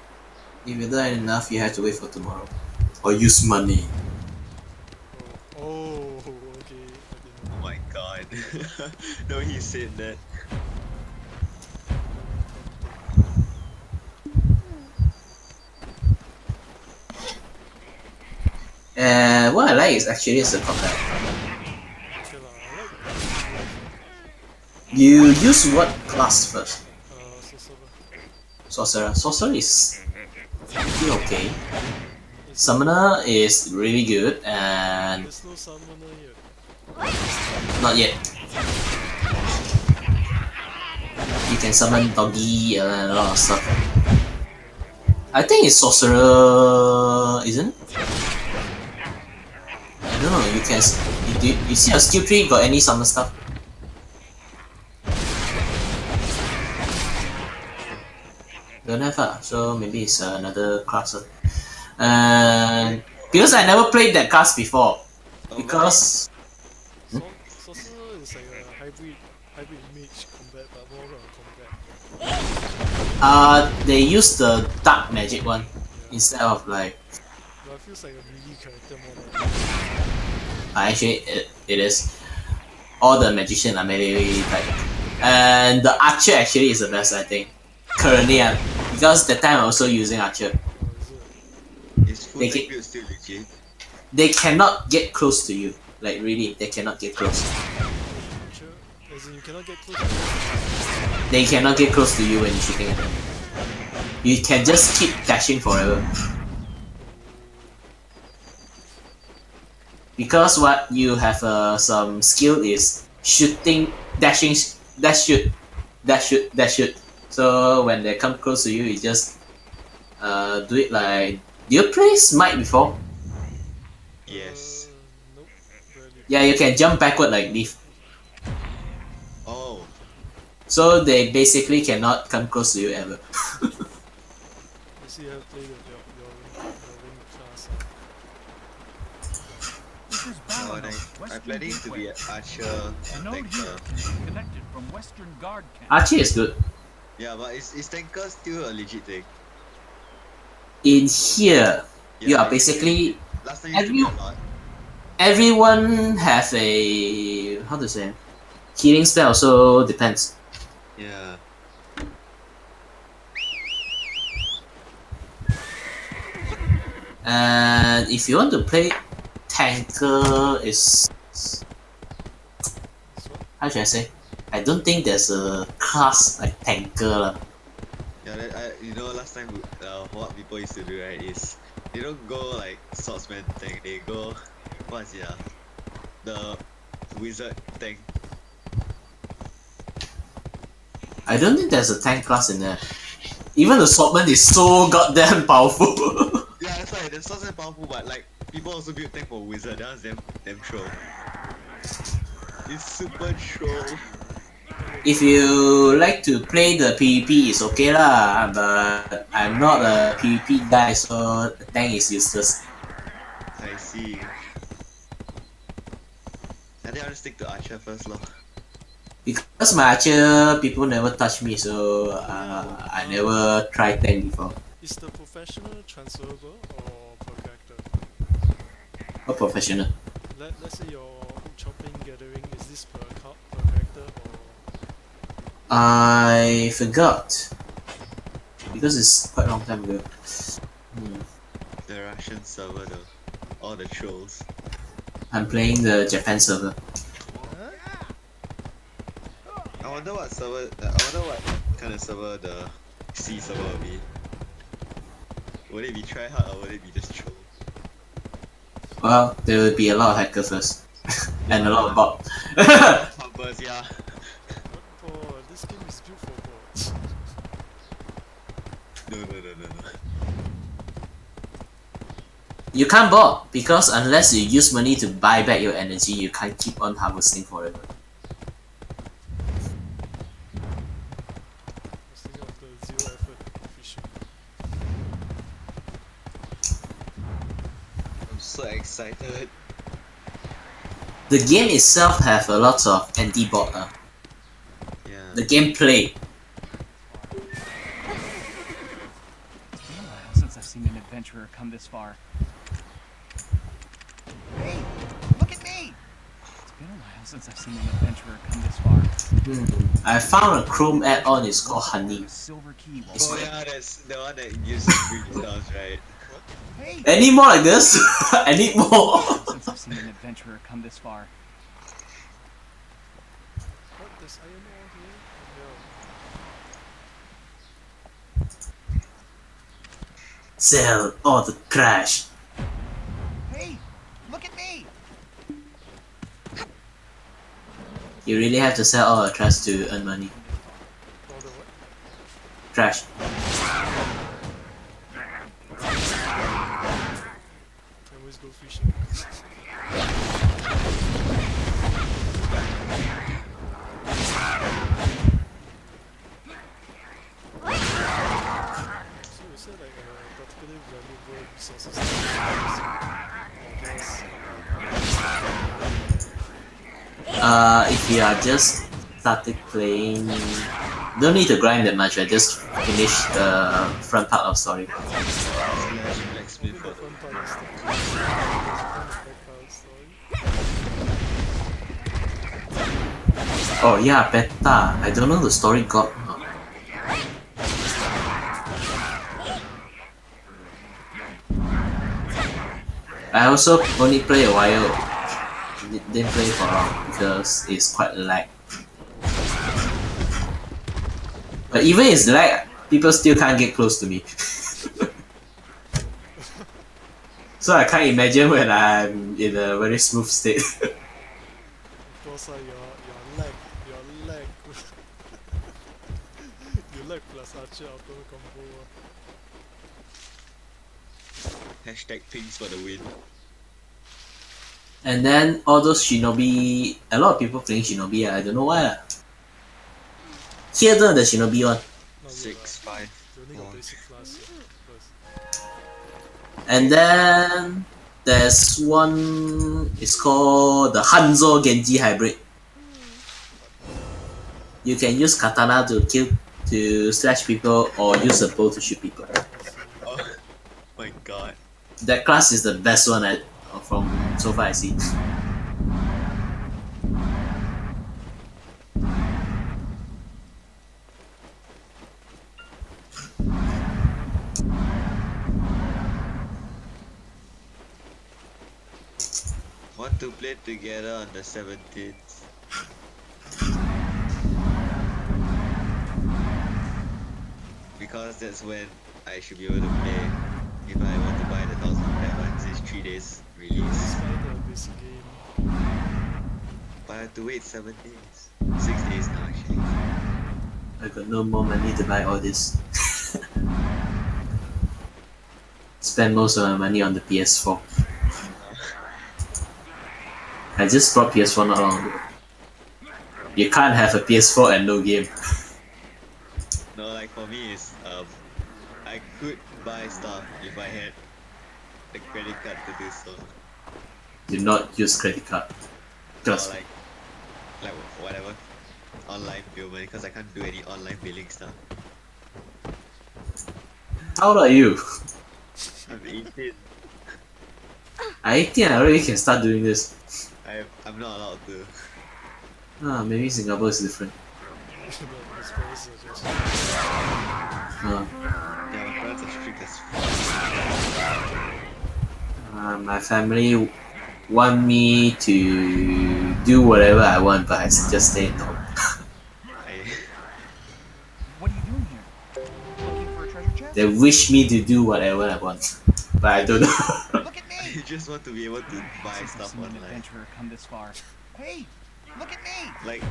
If you don't have enough, you have to wait for tomorrow. Or use money. Oh, okay. Oh my god. No, he said that. And what I like is actually the combat. You use what class first? Sorcerer. Sorcerer is pretty okay. Summoner is really good and There's no summoner yet. not yet. You can summon doggy and a lot of stuff. I think it's sorcerer, isn't it? I don't know. You can you see your skill tree got any summon stuff? Don't have so maybe it's another class. And because I never played that class before, because Sorcerer is like a hybrid mage combat, but more combat. they use the dark magic one instead of like. But it feels like a melee character more than. Actually, it is. All the magician are melee type, and the archer actually is the best I think. Currently, because that time I'm also using archer. Is full tech build still legit? They cannot get close to you. Like really, they cannot get close. As in you cannot get close. They cannot get close to you when you're shooting at them. You can just keep dashing forever. Because what you have some skill is shooting, dashing, dash shoot, dash shoot, dash shoot. So when they come close to you, you just do it like. Do you play Smite before? Yes. Nope, barely. Yeah, you can jump backward like Leaf. Oh. So they basically cannot come close to you ever. You see, I play your ring class. This is No, and Balano, I'm Western planning to be Gateway. an archer. The node here Tanker. can be connected from Western Guard Camp. Archie is good. Yeah, but is tanker still a legit thing? In here, you are it basically last time used to be a lot. everyone have a how to say healing spell, so depends. Yeah. And if you want to play tanker, is how should I say? I don't think there's a class like tanker lah. Yeah, you know, last time what people used to do, right, is they don't go like swordsman tank, they go, what is it, the wizard tank. I don't think there's a tank class in there. Even the swordman is so goddamn powerful. Yeah, that's why the swordsman powerful, but like people also build tank for wizard. That was damn troll. It's super troll. If you like to play the PvP, it's okay lah, but I'm not a PvP guy, so the tank is useless. I see. I think I'll just stick to archer first lor. Because my archer, people never touch me, so I never tried tank before. Is the professional transferable or per character? What professional? Let's say your chopping gathering, is this per character or? I forgot. Because it's quite a long time ago. The Russian server though. All the trolls. I'm playing the Japan server. I wonder what kind of server the C server will be. Would it be tryhard or would it be just troll? Well, there will be a lot of hackers first. And a lot of bots. Pumpers, yeah. Oh, this game is built for bots. No. You can't bot, because unless you use money to buy back your energy, you can't keep on harvesting forever. I'm so excited. The game itself have a lot of anti-bot. Yeah. The gameplay. It's been a while since I've seen an adventurer come this far. Hey, look at me! It's been a while since I've seen an adventurer come this far. I found a Chrome add-on, it's called Honey. Silver key. Oh yeah, that's the one that uses green stars, right? I need more like this. I need more. Since I've seen an adventurer come this far. What, there's iron ore here? No. Sell all the trash. Hey, look at me! You really have to sell all the trash to earn money. All the what? Trash. Can always go fishing. So is there like particularly valuable resources that If you are just started playing, don't need to grind that much. I just finish the front part of story. Oh yeah, beta. I don't know the story got. I also only play a while. Didn't play for long because it's quite lag. But even it's lag, people still can't get close to me. So I can't imagine when I'm in a very smooth state. of course you're Melee plus Archer auto combo. Hashtag pings for the win. And then all those shinobi, a lot of people playing shinobi, I don't know why. Here don't have the shinobi one. Not 6, 5, You only got basic class first. And then there's one, it's called the Hanzo Genji Hybrid. You can use katana to slash people or use a bow to shoot people. Oh my god. That class is the best one from so far I see. Want to play together on the 17th. Because that's when I should be able to play if I want to buy the 1000 pack once it's 3 days release. Buy the basic game. But I have to wait 7 days. 6 days now actually. I got no more money to buy all this. Spend most of my money on the PS4. I just brought PS4 not long ago. You can't have a PS4 and no game. No, like for me is I could buy stuff if I had the credit card to do so. Do not use credit card. Or like whatever. Online payment because I can't do any online billing stuff. How old are you? I'm 18. At 18 I already can start doing this. I'm not allowed to. Maybe Singapore is different. Yeah, my parents are strict as fuck. My family want me to do whatever I want, but I just say no. What are you doing here? Looking for a treasure chest? They wish me to do whatever I want, but I don't know. Look at me! You just want to be able to buy stuff An online. adventurer come this far. Hey, look at me! Like,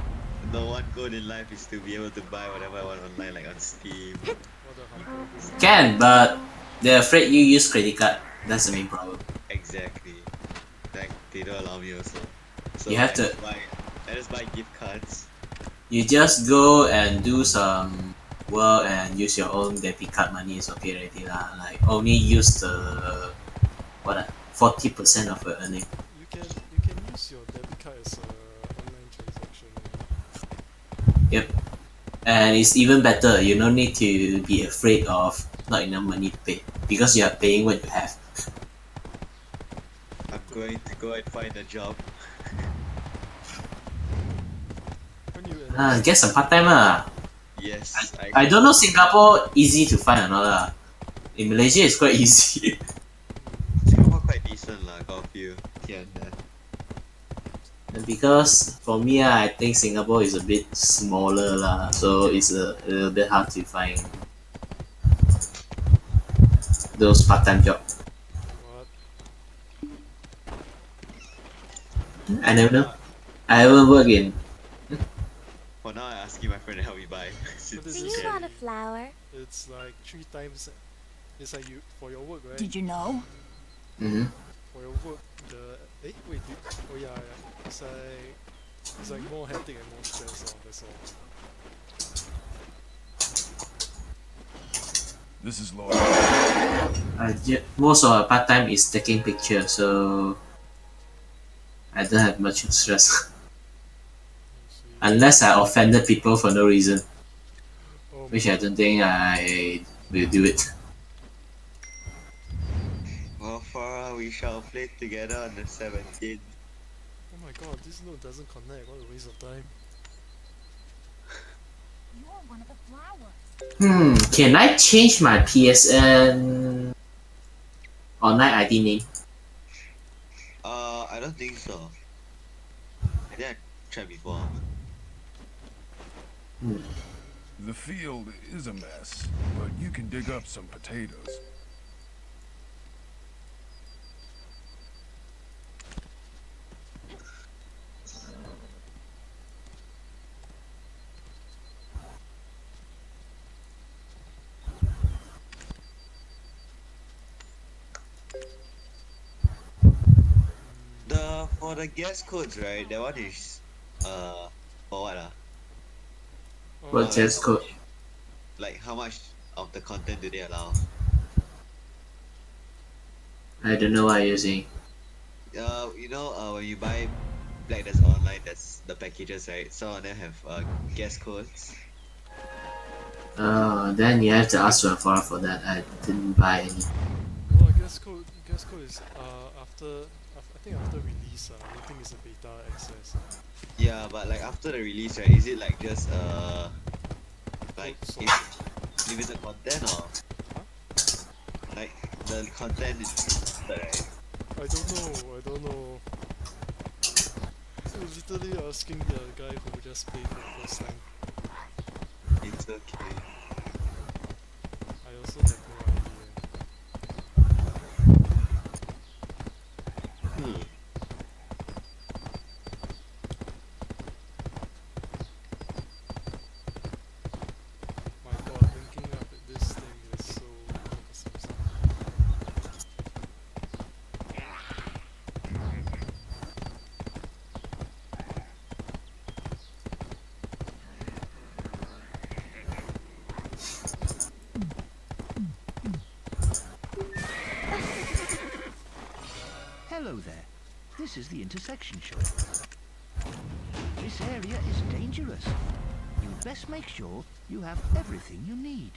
the one goal in life is to be able to buy whatever I want online, like on Steam. Can, but they're afraid you use credit card. That's the main problem. Exactly. Like, they don't allow me also. So You have to- I just buy gift cards. You just go and do some work and use your own debit card money is okay already lah. Like only use the 40% of your earning. You can use your debit card as a online transaction. Yep. And it's even better. You don't need to be afraid of not enough money to pay because you are paying what you have. I'm going to go and find a job. Get some part time lah. Yes. I don't know Singapore easy to find or not lah. In Malaysia it's quite easy. Singapore quite decent lah, got a few here and there. And because for me I think Singapore is a bit smaller lah, so it's a little bit hard to find those part-time job. I never know. I haven't worked in. For now, I'm asking my friend to help me buy. Do since you want a flower? It's like 3 times. It's like you for your work, right? Did you know? For your work, wait, oh yeah. It's like more hectic and more stress. That's all. This is Lloyd. Most of our part-time is taking pictures, so I don't have much stress. Unless I offended people for no reason. Which I don't think I will do it. Well, Farah, we shall play together on the 17th. Oh my god, this node doesn't connect. What a waste of time. You're one of the flowers. Can I change my PSN online ID name? I don't think so. I think I tried before. The field is a mess, but you can dig up some potatoes. For the guest codes, right? That one is for what What like test code? like how much of the content do they allow? I don't know what you're saying. When you buy Black Desk Online, that's the packages, right? Some of them have guest codes. Then you have to ask to Sephora for that. I didn't buy any. Well, guest code is I think after release. I don't think it's a beta access. Yeah, but like after the release, right? Is it like just like it's limited content or like the content is limited, right? I don't know. I'm literally asking the guy who just played for the first time. It's okay. I also have no idea. My god, linking up with this thing is so cumbersome. Hello there. This is the intersection shop. This area is dangerous. You'd best make sure you have everything you need.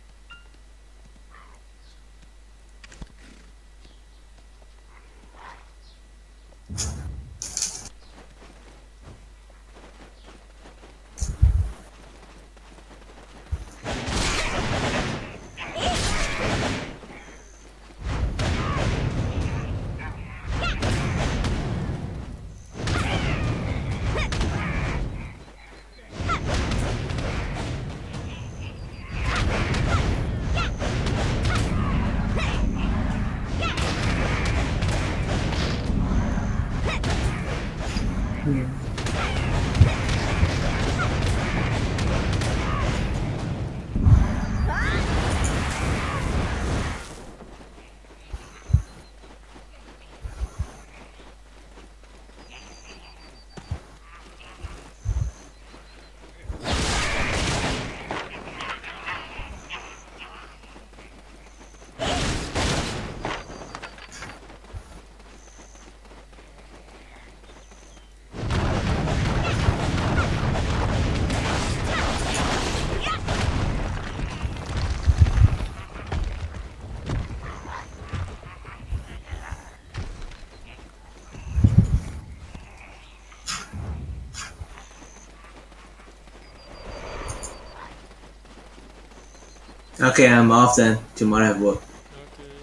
Okay, I'm off then. Tomorrow I have work. Okay,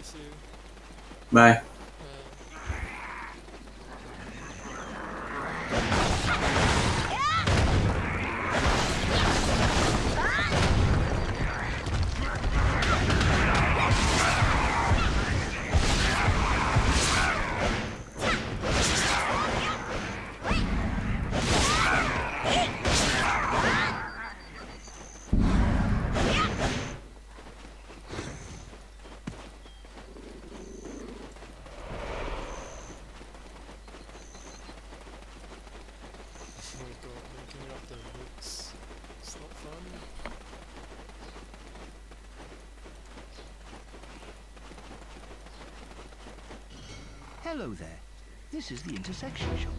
see you. Bye. Oh my god, linking up the notes. It's not fun. Hello there. This is the intersection shop.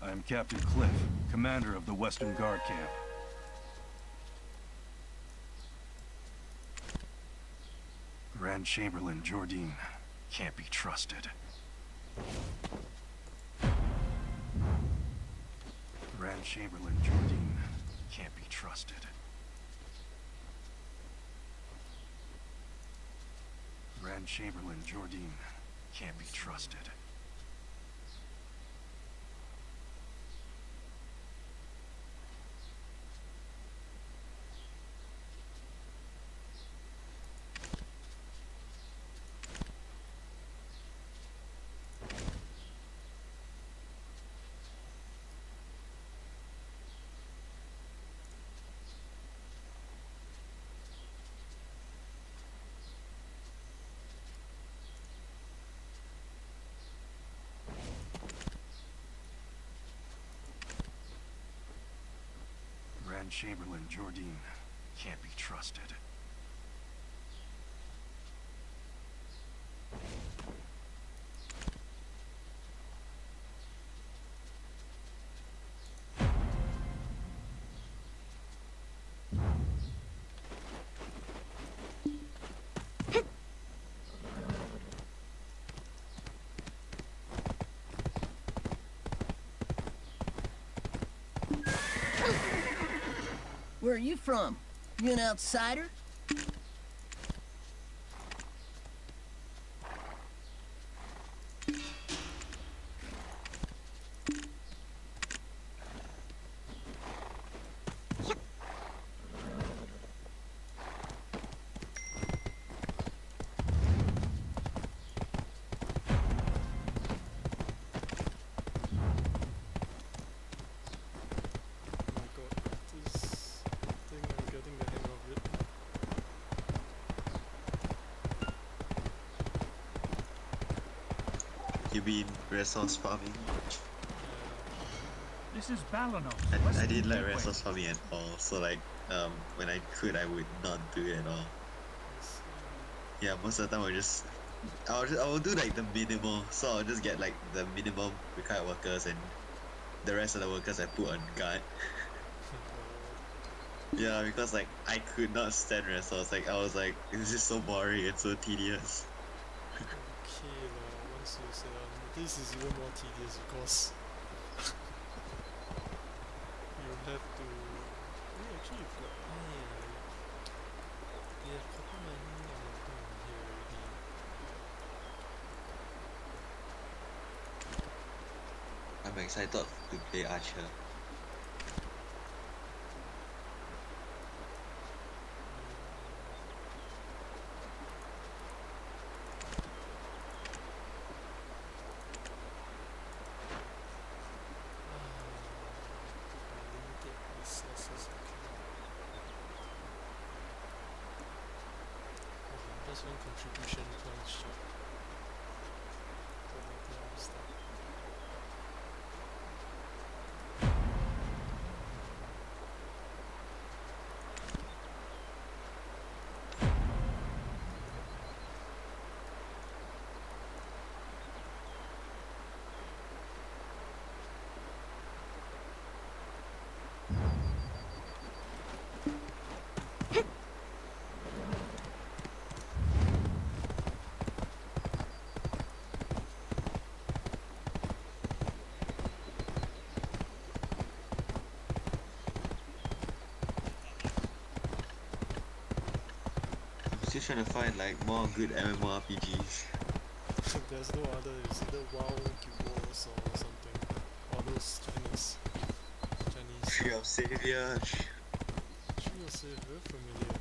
I am Captain Cliff, commander of the Western Guard camp. Grand Chamberlain Jordine can't be trusted. Grand Chamberlain Jordine can't be trusted. Grand Chamberlain Jordine can't be trusted. Grand Chamberlain Jordine can't be trusted. Where are you from? You an outsider? You mean resource farming? This is Balanos. I didn't like resource farming at all, so like when I could I would not do it at all. Yeah, most of the time I will do like the minimal, so I'll just get like the minimum required workers and the rest of the workers I put on guard. Yeah, because like I could not stand resource, like I was like, it's just so boring and so tedious. Okay, once you say this is even more tedious because you have to. Actually, you've got. They have copper mining and everything in here already. I'm excited to play Archer. Just one contribution points check. Still trying to find like more good MMORPGs. There's no other, it's either WoW, Guild Wars or something. Or those Chinese. Tree of Savior. Tree of Savior, very familiar.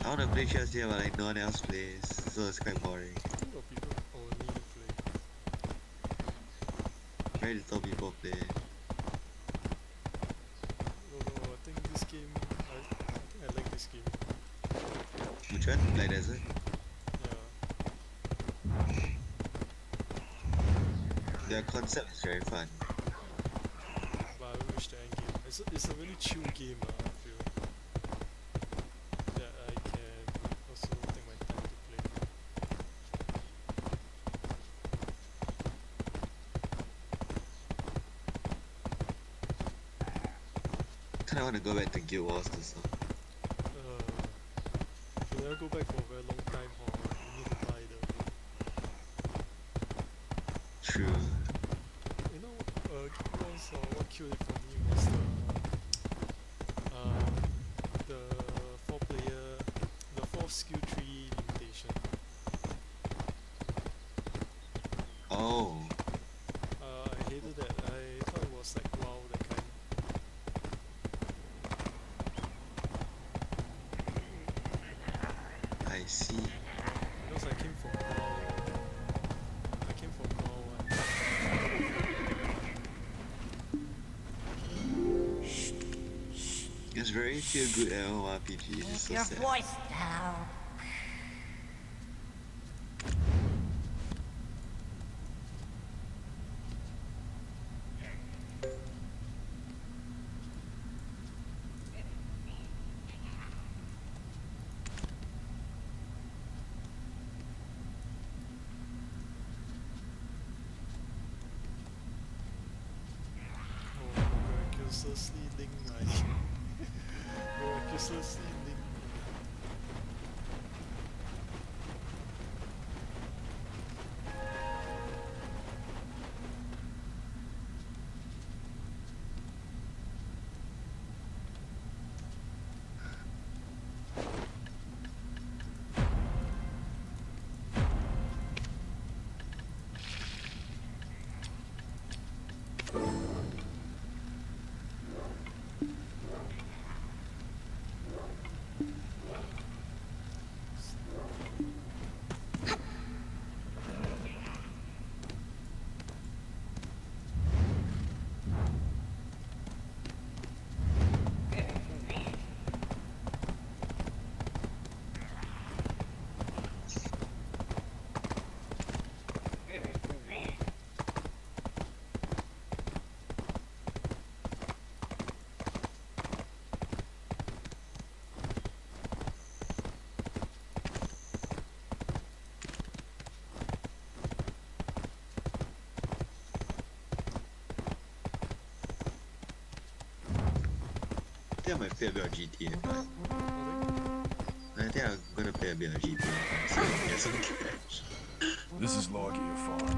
I wanna play Tree of Savior but like no one else plays, so it's quite boring. I think got people need to play. Very little people play. I think this game, I like this game. Which one? Black Desert? Yeah. Their concept is very fun. But I wish the end game. It's a really chill game, I feel. That I can also take my time to play. kinda wanna go back to Guild Wars or something. If you never go back for a very long time, you need to buy the. True. You know, Guild Wars, what killed it for me was the 4-player, the 4 skill tree limitation. Oh. I hated that. I thought it was like WoW, that kind. I see. Because I came from WoW. I came from WoW. There's very few good MMORPGs, it's so Your sad. voice down. Miraculously link my miraculously link. I think I might play a bit of GTA. I think I'm gonna play a bit of GTA so I can get some cash. This is Logia Farm.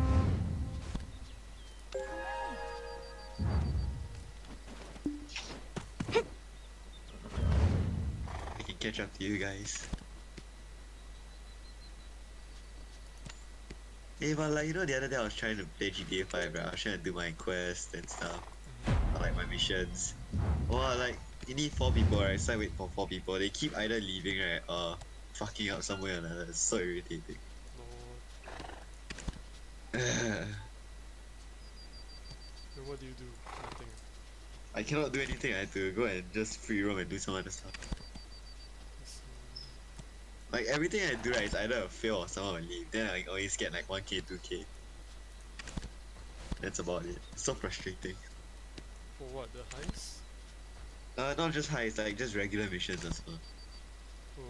I can catch up to you guys. Hey, but like, you know, the other day I was trying to play GTA 5, right? I was trying to do my quests and stuff. Or like my missions. Or like, you need 4 people, right? So I wait for 4 people. They keep either leaving, right? Or fucking up somewhere or another. It's so irritating. Then what do you do? Nothing. I cannot do anything. I have to go and just free roam and do some other stuff. Like everything I do, right, is either a fail or someone will leave. Then I always get like 1k, 2k. That's about it. It's so frustrating. For what, the heist? Not just high, it's like just regular missions as well. Oh,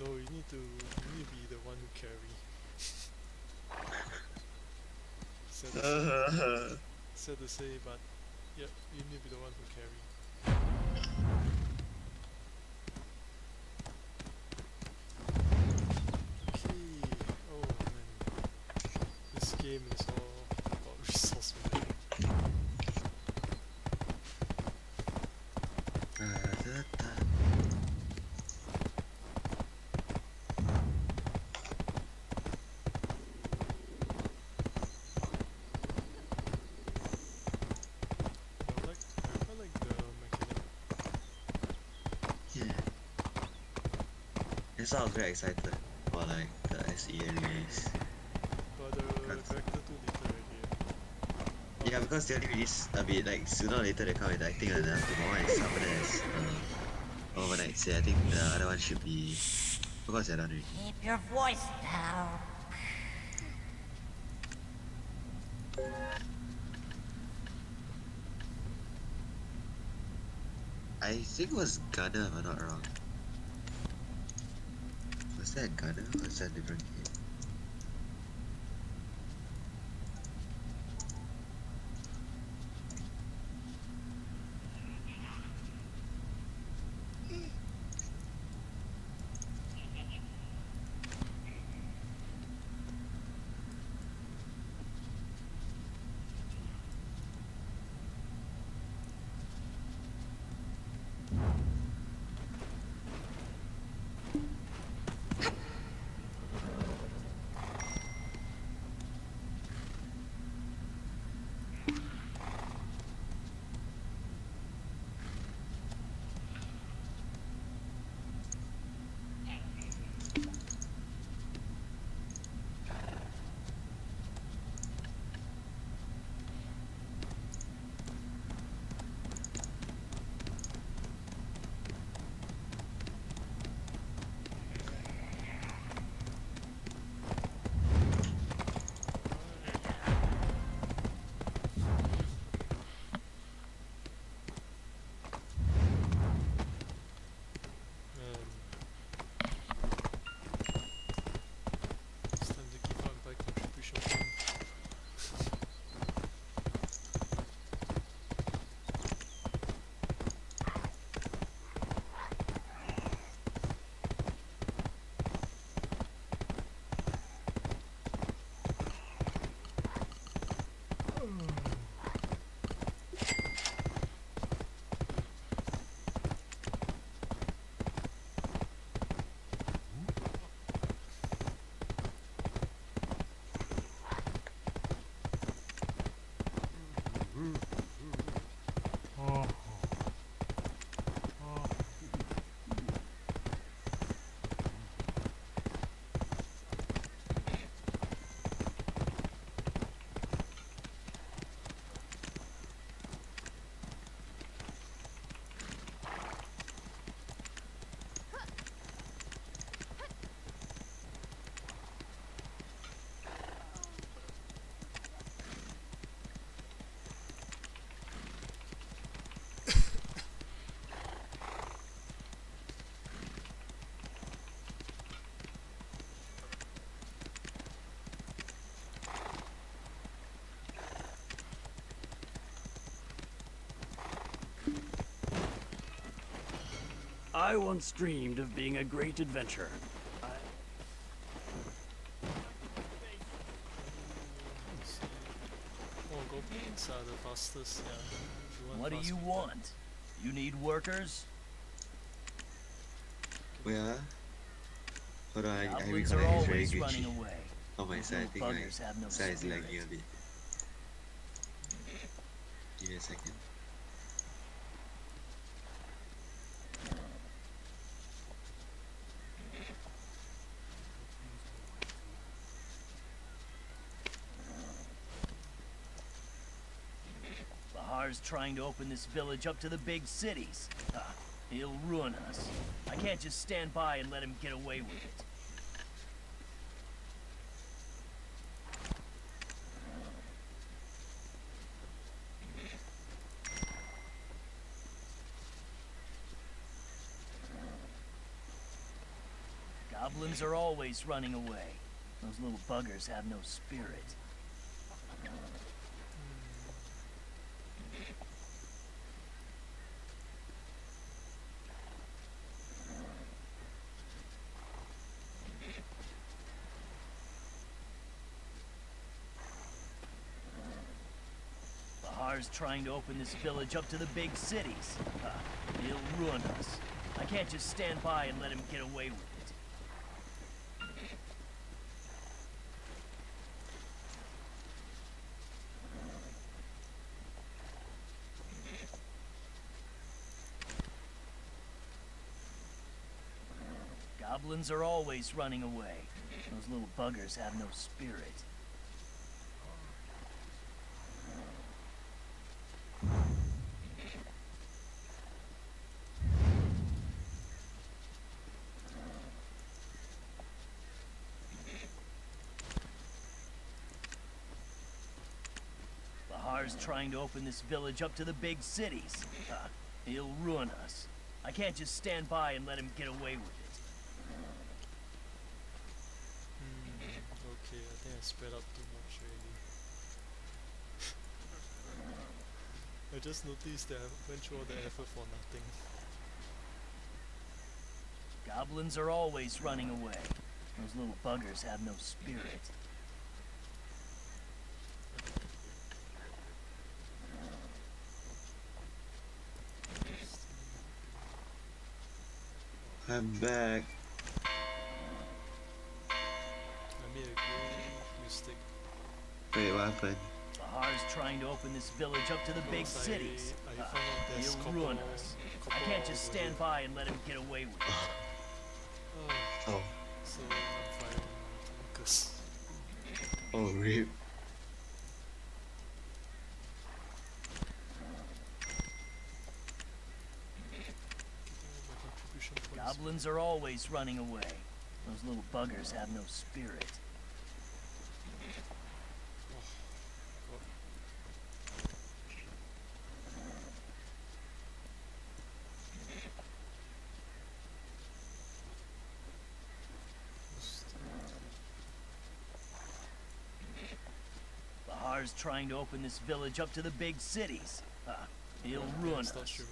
no, you need to be the one who carry. Sad to say, but yep, you need to be the one who carry. Okay, oh man, this game is all about resource management. That's why I was very excited for like the SE release. But the character too little already. Yeah, because they only release a bit like sooner or later they come with I think another tomorrow is up as overnight sale. I think the other one should be because they're done already. Keep your voice down. I think it was Gunner if I'm not wrong. Was that Gunner or was that a different game? I once dreamed of being a great adventurer. Oh, goblins are the fastest, yeah. If you want What do fast you people. want? You need workers? Where? Hold on, I Goblins recollect are it's very always running glitchy. away. Oh my Those side, I little think my buggers have no side is spirit. lagging a bit. Give me a second. Bahar's trying to open this village up to the big cities. He'll ruin us. I can't just stand by and let him get away with it. Goblins are always running away. Those little buggers have no spirit. Bahar's trying to open this village up to the big cities. He'll ruin us. I can't just stand by and let him get away with it. Goblins are always running away. Those little buggers have no spirit. Bahar's trying to open this village up to the big cities. He'll ruin us. I can't just stand by and let him get away with it. Okay, I think I spread out too much already. I just noticed that I went through all the effort for nothing. Goblins are always running away. Those little buggers have no spirit. I'm back. I made a great mistake. Wait, what happened? Bahar's trying to open this village up to the big cities. I found out there's He'll ruin us. I can't just stand by and let him get away with it. Oh. So I'm firing because Oh, rip. Goblins are always running away. Those little buggers have no spirit. Bahar's trying to open this village up to the big cities. He'll ruin us.